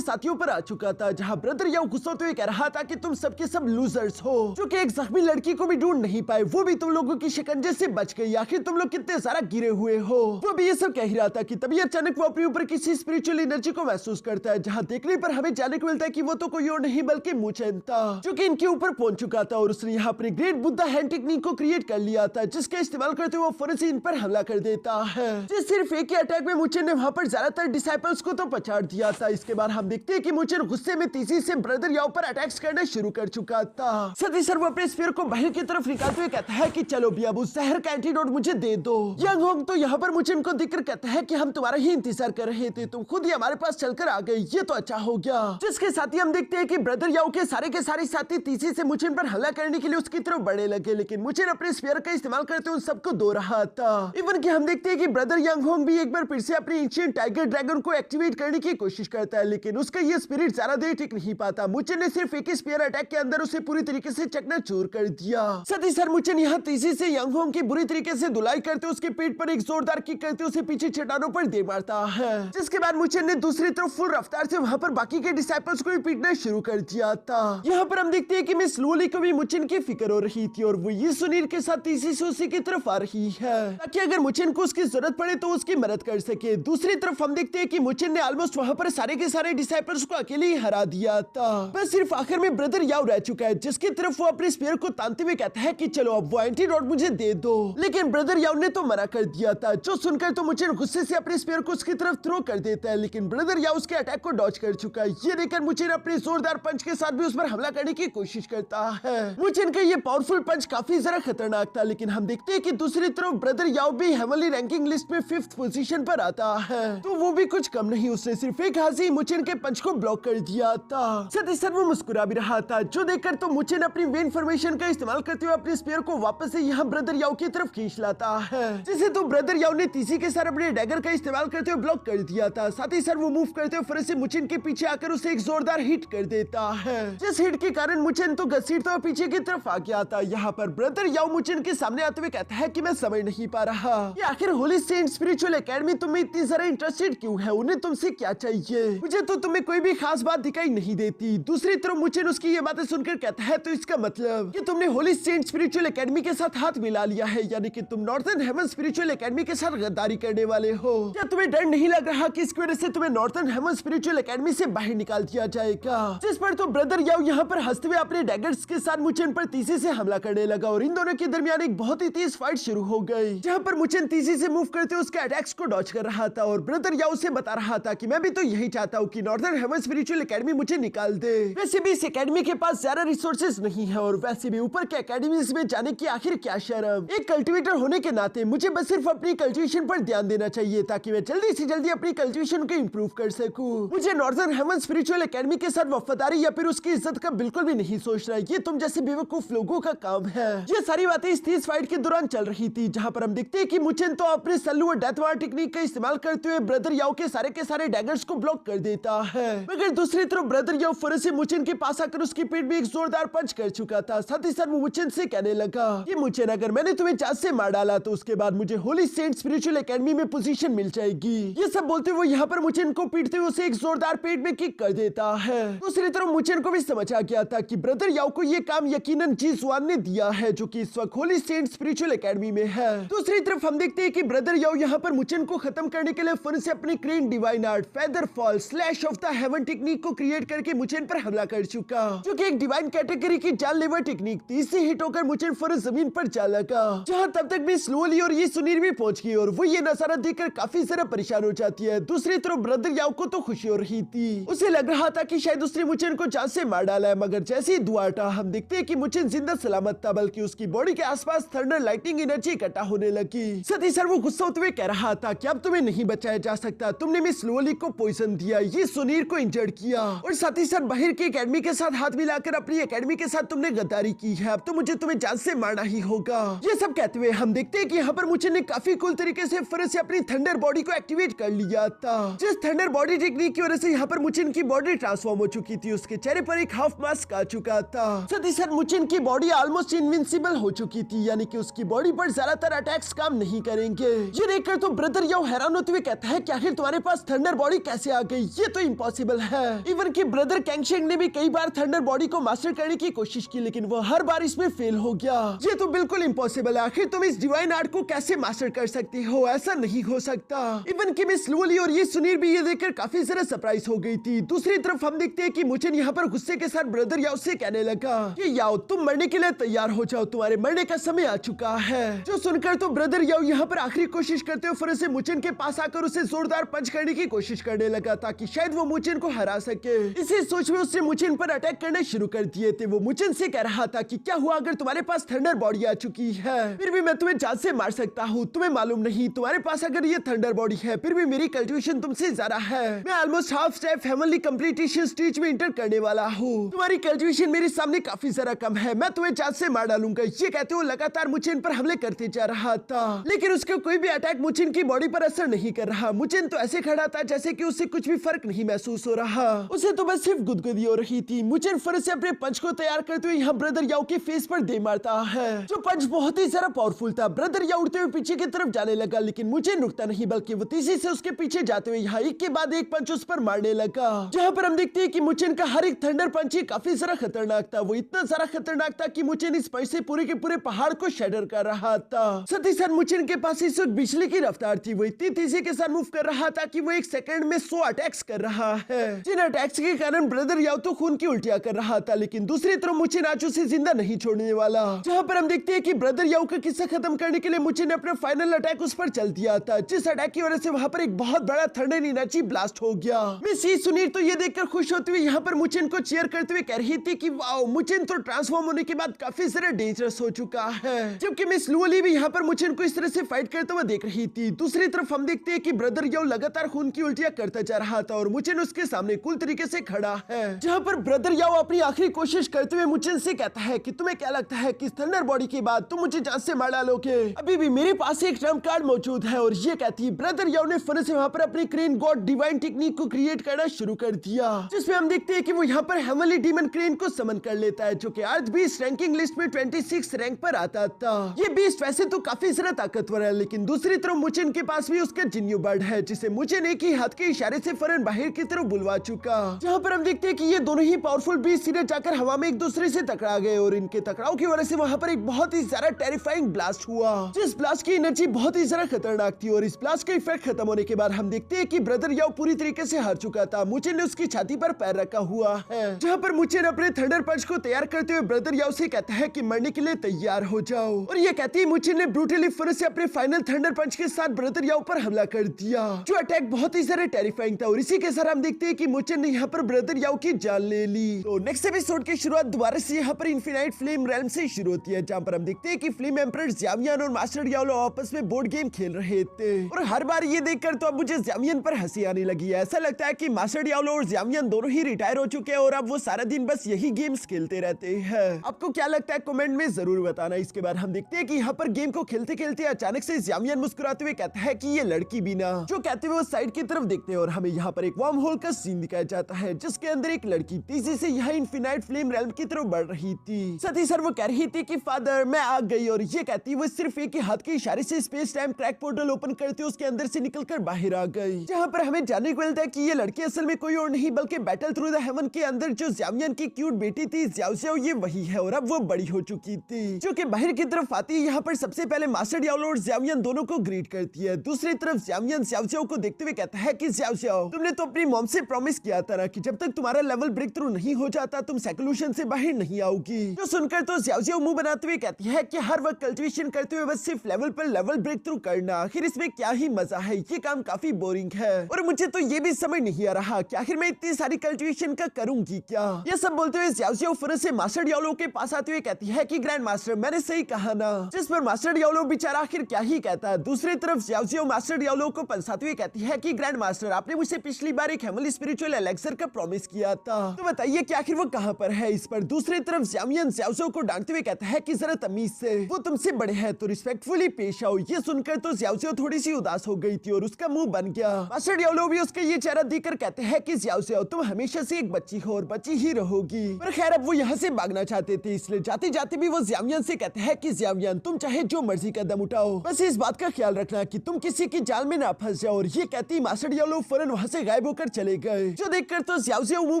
साथियों पर आ चुका था, जहाँ ब्रदर याओ गुस्सा होते हुए कह रहा था कि तुम सबके सब लूजर्स हो, जो कि एक जख्मी लड़की को भी ढूंढ नहीं पाए, वो भी तुम लोगों की शिकंजे से बच गई। आखिर तुम लोग कितने सारा गिरे हुए हो। वो भी ये सब कह ही रहा था कि तभी अचानक वो अपने ऊपर किसी स्पिरिचुअल एनर्जी को महसूस करता है, जहाँ देखने पर हमें जानने को मिलता है कि वो तो कोई और नहीं बल्कि मुचेन था, जो कि इनके ऊपर पहुंच चुका था और उसने यहाँ अपने ग्रेट बुद्धा हैंड टेक्निक को क्रिएट कर लिया था, जिसका इस्तेमाल करते हुए वो फौरन से इन पर हमला कर देता है। जिस सिर्फ एक ही अटैक में मुचेन ने वहाँ पर ज्यादातर डिसाइपल्स को तो पछाड़ दिया था। इसके बाद हम देखते हैं कि मुचेन गुस्से में तेजी से ब्रदर याओ पर अटैक्स करना शुरू कर चुका था। साथ ही सर वो अपने स्फीयर को बाहर की तरफ निकालते हुए कहता है कि चलो भी अब उस जहर का एंटीडोट मुझे दे दो। यंग होंग तो यहाँ पर मुचेन को दिखकर कहता है कि हम तुम्हारा ही इंतजार कर रहे थे, तुम खुद ही हमारे पास चलकर आ गए, ये तो अच्छा हो गया। जिसके साथ ही हम देखते हैं कि ब्रदर याओ के सारे साथी तेजी से मुचेन पर हमला करने के लिए उसकी तरफ बढ़ने लगे, लेकिन मुचेन अपने स्फीयर का इस्तेमाल करते हुए उन सबको दो रहा था। इवन कि हम देखते हैं कि ब्रदर यंग होंग भी एक बार फिर से अपने एंशिएंट टाइगर ड्रैगन को एक्टिवेट करने की कोशिश करता है, लेकिन उसका ये स्पिरिट ज्यादा देर टिक नहीं पाता। मुचेन ने सिर्फ एक ही स्पीयर अटैक के अंदर उसे पूरी तरीके से चकनाचूर कर दिया। साथ ही सर मुचेन यहाँ तेजी से यंग होंग की बुरी तरीके से धुलाई करते उसके पेट पर एक जोरदार किक करते उसे पीछे चट्टानों पर दे मारता है। जिसके बाद मुचेन ने दूसरी तरफ फुल रफ्तार से वहाँ पर बाकी के डिसाइपल्स को भी पीटना शुरू कर दिया था। यहाँ पर हम देखते हैं कि मिस लूली को भी मुचेन की फिक्र हो रही थी और वो ये सुनील के साथ तेजी से उसी की तरफ आ रही है, ताकि अगर मुचेन को उसकी जरूरत पड़े तो उसकी मदद कर सके। दूसरी तरफ हम देखते हैं कि मुचेन ने ऑलमोस्ट वहाँ पर सारे के सारे डिसाइपल्स को अकेले ही हरा दिया था। बस सिर्फ आखिर में ब्रदर याओ रह चुका है, जिसकी तरफ वो अपने स्पीयर को तानते हुए कहता है कि चलो अब वो एंटीडोट मुझे दे दो, लेकिन ब्रदर याओ ने तो मना कर दिया था। जो सुनकर तो मुचेन गुस्से से अपने स्पीयर को उसकी तरफ थ्रो कर देता है, लेकिन ब्रदर याओ उसके अटैक को डॉज कर चुका है। ये देखकर मुचेन अपने जोरदार पंच के साथ भी उस पर हमला करने की कोशिश करता है। मुचेन का ये पावरफुल पंच काफी जरा खतरनाक था, लेकिन हम देखते हैं कि दूसरी तरफ ब्रदर याओ भी हेवनली रैंकिंग लिस्ट में 5th पोजीशन पर आता है, तो वो भी कुछ कम नहीं, उसने सिर्फ एक हाथ से मुचेन के पंच को ब्लॉक कर दिया था। साथ ही साथ वो मुस्कुरा भी रहा था, जो देखकर तो मुचेन अपनी वेन फॉर्मेशन का इस्तेमाल करते हुए अपने स्पीयर को वापस से यहाँ ब्रदर याओ की तरफ खींच लाता है, जिसे तो ब्रदर याओ ने तेजी के साथ अपने डैगर का इस्तेमाल करते हुए ब्लॉक कर दिया था। साथ ही साथ वो मूव करते हुए फिर से मुचेन के पीछे आकर उसे एक जोरदार हिट कर देता है, जिस हिट के कारण मुचेन तो घसीटता हुआ पीछे की तरफ आ गया था। यहाँ पर ब्रदर याओ मुचेन के सामने आते हुए कहता है कि मैं समझ नहीं पा रहा कि आखिर होली सेंट स्पिरिचुअल एकेडमी तुम्हें इतनी सारा इंटरेस्टेड क्यों है, उन्हें तुमसे क्या चाहिए, मुझे तो तुम्हें कोई भी खास बात दिखाई नहीं देती। दूसरी तरफ मुचेन उसकी ये बातें सुनकर कहता है तो इसका मतलब कि तुमने होली सेंट स्पिरिचुअल एकेडमी के साथ हाथ मिला लिया है, यानी कि तुम नॉर्थर्न हेवन स्पिरिचुअल एकेडमी के साथ गद्दारी करने वाले हो। क्या तुम्हें डर नहीं लग रहा कि इसकी वजह से तुम्हें नॉर्थर्न हेवन स्पिरिचुअल एकेडमी से बाहर निकाल दिया जाएगा? जिस पर तो ब्रदर याओ यहाँ पर हंसते हुए अपने डैगर्स के साथ मुचेन पर तेजी से हमला करने लगा और इन दोनों के दरमियान एक बहुत ही तेज फाइट शुरू हो गई, जहाँ पर मुचेन तेजी से मूव करते उसके अटैक्स को डॉज कर रहा था और ब्रदर याओ से बता रहा था कि मैं भी तो यही चाहता हूँ कि नॉर्थर्न हेवन स्पिरिचुअल एकेडमी मुझे निकाल दे। वैसे भी इस एकेडमी के पास ज्यादा रिसोर्सेज नहीं है और वैसे भी ऊपर के एकेडमीज में जाने की आखिर क्या शर्म। एक कल्टिवेटर होने के नाते मुझे बस सिर्फ अपनी कल्टिवेशन पर ध्यान देना चाहिए ताकि मैं जल्दी से जल्दी अपनी कल्टिवेशन को इम्प्रूव कर सकूं। मुझे नॉर्थर्न हेवन स्पिरिचुअल एकेडमी के साथ वफादारी या फिर उसकी इज्जत का बिल्कुल भी नहीं सोचना, ये तुम जैसे बेवकूफ लोगों का काम है। ये सारी बातें इस तेज फाइट के दौरान चल रही थी, जहाँ पर हम देखते हैं कि मुचेन तो अपने सल्लू और डेथ वार टेक्निक का इस्तेमाल करते हुए ब्रदर याओ के सारे डैगर्स को ब्लॉक कर देता है, मगर दूसरी तरफ ब्रदर याओ फौरन से मुचेन के पास आकर उसकी पीठ में एक जोरदार पंच कर चुका था। साथ ही साथ वो मुचेन से कहने लगा कि मुचेन अगर मैंने तुम्हें जान से मार डाला तो उसके बाद मुझे होली सेंट स्पिरिचुअल एकेडमी में पोजीशन मिल जाएगी। ये सब बोलते हुए यहाँ पर मुचेन को पीटते हुए उसे एक जोरदार पेट में किक कर देता है। दूसरी तरफ मुचेन को भी समझ आ गया था कि ब्रदर याओ को ये काम यकीनन जी जुआन ने दिया है, जो कि इस वक्त होली सेंट स्पिरिचुअल एकेडमी में है। दूसरी तरफ हम देखते हैं कि ब्रदर याओ यहाँ पर मुचेन को खत्म करने के लिए फिर से अपनी crane divine art feather fall slash of the haven technique को क्रिएट करके मुचेन पर हमला कर चुका, जो कि एक डिवाइन कैटेगरी की जानलेवा टेक्निक थी। इससे हिट होकर मुचेन फौरन जमीन पर जा लगा, जहाँ तब तक भी स्लोली और ये सुनील भी पहुंच गई और वो ये नजारा देखकर काफी ज्यादा परेशान हो जाती है। दूसरी तरफ ब्रदर याओ को तो खुशी हो रही थी, उसे लग रहा था कि शायद उसने मुचेन को जान से मार डाला है, मगर जैसे ही धुआं हटा हम देखते हैं कि मुचेन जिंदा सलामत था, बल्कि उसकी बॉडी के आसपास थंडर लाइटिंग एनर्जी इकट्ठा होने लगी। सती सर वो गुस्सा होते हुए कह रहा था कि अब तुम्हें नहीं बचाया जा सकता, तुमने मिस लोली को पॉइजन दिया, ये सुनील को इंजर्ड किया और साथ ही साथ बाहर की एकेडमी के साथ हाथ मिलाकर अपनी एकेडमी के साथ तुमने गद्दारी की है, अब तो मुझे तुम्हें जान से मारना ही होगा। ये सब कहते हुए हम देखते हैं कि यहाँ पर मुचेन ने काफी कूल तरीके से फिर से अपनी थंडर बॉडी को एक्टिवेट कर लिया था। जिस थंडर बॉडी टेक्निक की वजह से यहाँ पर मुचेन की बॉडी ट्रांसफॉर्म हो चुकी थी, उसके चेहरे पर एक हाफ मास्क आ चुका था। साथ ही साथ मुचेन की बॉडी ऑलमोस्ट इनविंसिबल हो चुकी थी, यानी कि उसकी बॉडी पर ज्यादातर अटैक्स काम नहीं करेंगे। ये देखकर तो ब्रदर याओ हैरान होते हुए कहता है कि आखिर तुम्हारे तुम्हारे पास थंडर बॉडी कैसे आ गई? ये तो इम्पॉसिबल है। इवन कि ब्रदर कैंगशेंग ने भी कई बार थंडर बॉडी को मास्टर करने की कोशिश की, लेकिन वो हर बार इसमें फेल हो गया। ये तो बिल्कुल इम्पॉसिबल है। आखिर तुम इस डिवाइन आर्ट को कैसे मास्टर कर सकती हो? ऐसा नहीं हो सकता। इवन कि मिस लुओली और ये सुनील भी ये देखकर काफी ज्यादा सरप्राइज हो गई थी। दूसरी तरफ हम देखते हैं कि मुचेन यहाँ पर गुस्से के साथ ब्रदर याओ से कहने लगा कि याओ तुम मरने के लिए तैयार हो जाओ, तुम्हारे मरने का समय आ चुका है। जो सुनकर तो ब्रदर याओ यहाँ पर आखिरी कोशिश करते हुए फिर से मुचेन के पास आकर उसे जोरदार पंच करने की कोशिश करने लगा ताकि शायद वो मुचेन को हरा सके। इसी सोच में उसने मुचेन पर अटैक करने शुरू कर दिए थे। वो मुचेन से कह रहा था कि क्या हुआ अगर तुम्हारे पास थंडर बॉडी आ चुकी है, फिर भी मैं तुम्हें जान से मार सकता हूँ। तुम्हें मालूम नहीं तुम्हारे पास अगर ये थंडर बॉडी है फिर भी मेरी कल्टिवेशन तुमसे ज्यादा है। मैं almost half step heavenly completion stage में इंटर करने वाला हूँ। तुम्हारी कल्टिवेशन मेरे सामने काफी ज्यादा कम है। मैं तुम्हें जान से मार डालूंगा। ये कहते हुए लगातार मुचेन पर हमले करते जा रहा था, लेकिन उसका कोई भी अटैक मुचेन की बॉडी पर असर नहीं कर रहा। मुचेन तो ऐसे खड़ा था जैसे कि उससे कुछ भी फर्क नहीं महसूस हो रहा। उसे तो बस सिर्फ गुदगुदी हो रही थी। मुचेन फिर से अपने पंच को तैयार करते हुए यहाँ ब्रदर याओ के फेस पर दे मारता है। जो पंच बहुत ही ज्यादा पावरफुल था। ब्रदर याओ उड़ते हुए पीछे की तरफ जाने लगा, लेकिन मुचेन रुकता नहीं बल्कि वो तेजी से उसके पीछे जाते हुए यहाँ एक के बाद एक पंच उस पर मारने लगा। जहाँ पर हम देखते हैं कि मुचेन का हर एक थंडर पंच ही काफी ज्यादा खतरनाक था। वो इतना ज्यादा खतरनाक था कि मुचेन इस पंच से पूरे के पूरे पहाड़ को शैडर कर रहा था। साथ ही साथ मुचेन के पास इस वक्त बिजली की रफ्तार थी। वो इतनी तेजी के साथ मूव कर रहा था कि वो एक सेकंड में 100 अटैक्स कर रहा है, जिन अटैक्स के कारण ब्रदर याओ तो खून की उल्टियां कर रहा था, लेकिन दूसरी तरफ मुचेन आज उसे जिंदा नहीं छोड़ने वाला। जहाँ पर हम देखते हैं कि ब्रदर याओ का किस्सा खत्म करने के लिए मुचेन ने अपना फाइनल अटैक उस पर चल दिया था, जिस अटैक की वजह से वहाँ पर एक बहुत बड़ा थंडर एनर्जी ब्लास्ट हो गया। मिस सुनील तो ये देखकर खुश होते हुए यहाँ पर मुचेन को चेयर करते हुए कह रही थी कि वाओ मुचेन तो ट्रांसफॉर्म होने के बाद काफी ज्यादा डेंजरस हो चुका है, जबकि मिस लुओली भी यहाँ पर मुचेन को इस तरह से फाइट करते हुए देख रही थी। दूसरी तरफ हम देखते हैं कि ब्रदर याओ लगातार खून की उल्टियां करता जा रहा था और मुचेन उसके सामने कूल तरीके से खड़ा है। जहाँ पर ब्रदर याओ अपनी आखिरी कोशिश करते हुए मुचेन से कहता है कि तुम्हें क्या लगता है कि थंडर बॉडी के बाद तुम मुझे जान से मार डालोगे? अभी भी मेरे पास एक ट्रम्प कार्ड मौजूद है। और ये कहती है ब्रदर याओ ने फिर से वहाँ पर अपनी क्रेन गॉड डिवाइन टेक्निक को क्रिएट करना शुरू कर दिया, जिसमें हम देखते हैं कि वो यहाँ पर हेवनली डीमन क्रेन को समन कर लेता है, जो कि अर्थ बीस्ट रैंकिंग लिस्ट में 26 रैंक पर आता था। ये बीस्ट वैसे तो काफी ज्यादा ताकतवर है, लेकिन दूसरी तरफ मुचेन के पास भी उसका जिन्यू बर्ड है, जिसे मुचेन एक ही हाथ के इशारे से फौरन बाहर की तरफ बुलवा चुका। जहाँ पर हम देखते हैं कि ये दोनों ही पावरफुल बीस्ट सीधे जाकर हवा में एक दूसरे से टकरा गए और इनके टकराव की वजह से वहाँ पर एक बहुत ही ज्यादा टेरिफाइंग ब्लास्ट हुआ, जिस ब्लास्ट की एनर्जी बहुत ही ज्यादा खतरनाक थी। और इस ब्लास्ट का इफेक्ट खत्म होने के बाद हम देखते हैं कि ब्रदर याओ पूरी तरीके से हार चुका था। मुचेन ने उसकी छाती पर पैर रखा हुआ है, जहाँ पर मुचेन अपने थंडर पंच को तैयार करते हुए ब्रदर याओ से कहता है कि मरने के लिए तैयार हो जाओ। और ये कहती है मुचेन ने ब्रूटली फिर से अपने फाइनल थंडर पंच के साथ ब्रदर याओ पर हमला कर दिया, जो अटैक बहुत ही ज्यादा टेरिफाइंग था। और इसी के साथ हम देखते हैं कि मुचेन ने यहाँ पर ब्रदर याओ की जान ले ली। तो नेक्स्ट एपिसोड की शुरुआत दोबारा से यहाँ पर इन्फिनाइट फ्लेम रेल्म से शुरू होती है, जहाँ पर हम देखते हैं कि फ्लेम एम्परर ज़्यामियन और मास्टर याओ आपस में बोर्ड गेम खेल रहे थे। और हर बार ये देखकर तो अब मुझे ज़्यामियन पर हंसी आने लगी है। ऐसा लगता है कि मास्टर याओ और ज़्यामियन दोनों ही रिटायर हो चुके हैं और अब वो सारा दिन बस यही गेम्स खेलते रहते हैं। आपको क्या लगता है कमेंट में जरूर बताना। इसके बाद हम देखते हैं कि यहाँ पर गेम को खेलते खेलते अचानक से ज़्यामियन मुस्कुराते हुए कहता है कि ये लड़की भी ना, जो कहते हुए वो साइड की तरफ देखते हैं और हमें यहाँ पर एक वार्म होल का सीन दिखाया जाता है, जिसके अंदर एक लड़की तेजी से यहाँ इन्फिनाइट फ्लेम रेल्म की तरफ बढ़ रही थी। साथ ही सर वो कह रही थी कि फादर मैं आ गई, और ये कहती वो सिर्फ एक ही हाथ के इशारे से space time crack portal open करते उसके अंदर से निकलकर बाहर आ गई। जहाँ पर हमें जानने को मिलता है कि ये लड़की असल में कोई और नहीं बल्कि बैटल थ्रू द हेवन के अंदर जो ज़्यामियन की क्यूट बेटी थी ज़्याओ ज़्याओ, ये वही है। और अब वो बड़ी हो चुकी थी, जो कि बाहर की तरफ आती है। यहाँ पर सबसे पहले मास्टर याओ और ज़्यामियन दोनों को ग्रीट करती है। दूसरी तरफ ज़्यामियन ज़्याओ ज़्याओ को देखते हुए कहता है कि ज़्याओ ज़्याओ तुमने तो अपनी मॉम से प्रॉमिस किया था ना कि जब तक तुम्हारा लेवल ब्रेक थ्रू नहीं हो जाता तुम सेक्लूशन से बाहर नहीं आओगी। जो सुनकर तो ज़्याओ ज़्याओ मुंह बनाते हुए कहती है कि हर वक्त कल्टिवेशन करते हुए बस सिर्फ लेवल पर लेवल ब्रेक थ्रू करना, आखिर इसमें क्या ही मजा है, ये काम काफी बोरिंग है। और मुझे तो ये भी समझ नहीं आ रहा कि आखिर मैं इतनी सारी कल्टिवेशन का करूंगी क्या। ये सब बोलते हुए ज़्याओ ज़्याओ फिर से मास्टर याओ के पास आते हुए कहती है कि ग्रैंड मास्टर मैंने सही कहा ना, जिस पर मास्टर याओ बेचारा आखिर क्या ही कहता है। दूसरी तरफ ज़्याओ ज़्याओ मास्टर याओ को पंसाते हुए कहती है कि ग्रैंड मास्टर आपने मुझसे पिछली बार एक हेवनली स्पिरिचुअल एलेक्सर का प्रॉमिस किया था, तो बताइए कि आखिर वो कहाँ पर है। इस पर दूसरी तरफ ज़्यामियन ज़्याओ ज़्याओ को डांटते हुए कहता है कि जरा तमीज से, वो तुमसे बड़े हैं तो रिस्पेक्टफुली पेश आओ। ये सुनकर तो ज़्याओ ज़्याओ थोड़ी सी उदास हो गई थी और उसका मुंह बन गया। मास्टर याओ भी उसका ये चेहरा देखकर कहते हैं कि ज़्याओ ज़्याओ तुम हमेशा से एक बच्ची हो और बच्ची ही रहोगी। पर खैर अब वो यहाँ से भागना चाहते थे, इसलिए जाते जाते भी वो ज़्यामियन से कहते हैं कि ज़्यामियन तुम चाहे जो मर्जी कदम उठाओ, बस इस बात का ख्याल रखना कि तुम किसी की जाल में ना फंस जाओ। और ये ये कहती मास्टर डियाब्लो फौरन वहाँ से गायब होकर चले गए। जो देखकर तो ज़ियाओ ज़ियाओ मुंह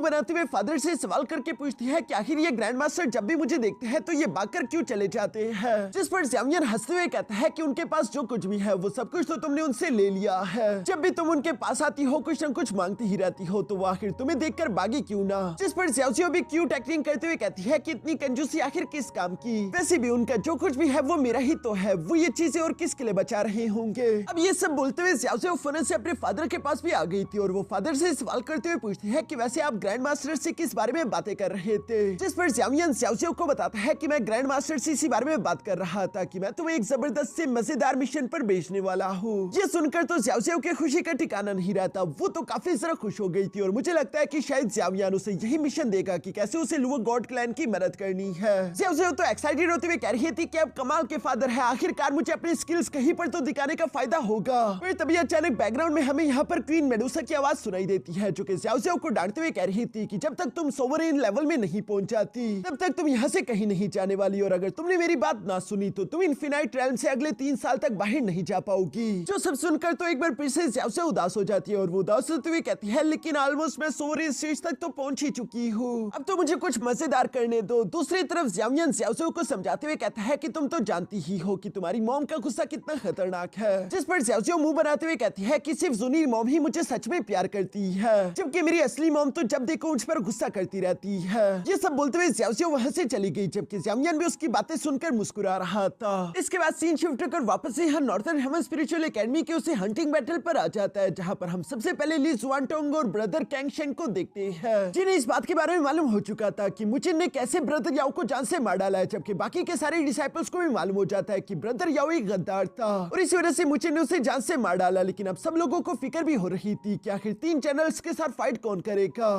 बनाते हुए फादर से सवाल करके पूछती है कि आखिर ये ग्रैंड मास्टर जब भी मुझे देखते हैं तो ये भागकर क्यों चले जाते हैं। जिस पर ज़ियाओयान हंसते हुए कहता है कि उनके पास जो कुछ भी है वो सब कुछ तो तुमने उनसे ले लिया है। जब भी तुम उनके पास आती हो कुछ न कुछ मांगती ही रहती हो, तो वो आखिर तुम्हें देखकर भागी क्यों ना। जिस पर ज़ियाओ ज़ियाओ भी क्यूट एक्टिंग करते हुए कहती है कि इतनी कंजूसी आखिर किस काम की, वैसे भी उनका जो कुछ भी है वो मेरा ही तो है, वो ये चीजें और किसके लिए बचा रहे होंगे। अब ये सब बोलते हुए ज़ियाओ ज़ियाओ फौरन से अपने फादर के पास भी आ गई थी और वो फादर से सवाल करते हुए पूछती है कि वैसे आप ग्रैंड मास्टर से किस बारे में बातें कर रहे थे। जिस पर ज़ियाओयान ज़ियाओ ज़ियाओ को बताता है कि मैं ग्रैंड मास्टर से इसी बारे में बात कर रहा था कि मैं तुम्हें एक जबरदस्त से मजेदार मिशन पर भेजने वाला हूँ। ये सुनकर तो ज़ियाओ ज़ियाओ के खुशी का ठिकाना नहीं रहता, वो तो काफी ज्यादा खुश हो गई थी और मुझे लगता है कि शायद ज़ियाओयान उसे यही मिशन देगा कि कैसे उसे लुओ गॉड क्लैन की मदद करनी है। ज़ियाओ ज़ियाओ तो एक्साइटेड होते हुए कह रही थी कि अब कमाल के फादर है, आखिरकार मुझे अपनी स्किल्स कहीं पर तो दिखाने का फायदा होगा। फिर तभी अचानक बैकग्राउंड में हमें यहाँ पर क्वीन मेडुसा की आवाज सुनाई देती है, जो कि ज़ियाओ ज़ियाओ को डांटते हुए कह रही थी कि जब तक तुम सोवरेन लेवल में नहीं पहुंच जाती तब तक तुम यहाँ से कहीं नहीं जाने वाली, और अगर तुमने मेरी बात ना सुनी तो तुम इनफिनाइट रेल्म से अगले 3 साल तक बाहर नहीं जा पाओगी। जो सब सुनकर तो एक बार फिर से ज़ियाओ ज़ियाओ उदास हो जाती है और वो उदास होते हुए कहती है लेकिन ऑलमोस्ट मैं सोवरेन स्टेज तक तो पहुंच ही चुकी हूँ, अब तो मुझे कुछ मजेदार करने दो। दूसरी तरफ ज़ियाओयान ज़ियाओ ज़ियाओ को समझाते हुए कहता है कि तुम तो जानती ही हो कि तुम्हारी मॉम का गुस्सा कितना खतरनाक है। जिस पर ज़ियाओ ज़ियाओ मुंह बनाते हुए कहती है कि सिर्फ जुनीर मॉम ही मुझे सच में प्यार करती है, जबकि मेरी असली मॉम तो जब देखो मुझ पर गुस्सा करती रहती है। ये सब बोलते हुए ज़ियाओ ज़ियाओ वहाँ से चली गई, जबकि ज़ियाओयान भी उसकी बातें सुनकर मुस्कुरा रहा था। इसके बाद सीन शिफ्ट कर वापस से यहाँ नॉर्थर्न हेवन स्पिरिचुअल एकेडमी के उसे हंटिंग बैटल पर आ जाता है, जहाँ पर हम सबसे पहले ली जुआनटोंग और ब्रदर कैंग शेंग को देखते हैं, जिन्हें इस बात के बारे में मालूम हो चुका था कि मुचिन ने कैसे ब्रदर याओ को जान से मार डाला है, जबकि बाकी के सारे डिसाइपल्स को भी मालूम हो जाता है कि ब्रदर याओ एक गद्दार था और इसी वजह से मुचिन ने उसे जान से मार डाला। लेकिन अब सब लोगों को फिक्र भी हो रही थी कि आखिर 3 चैनल्स के साथ फाइट कौन करेगा,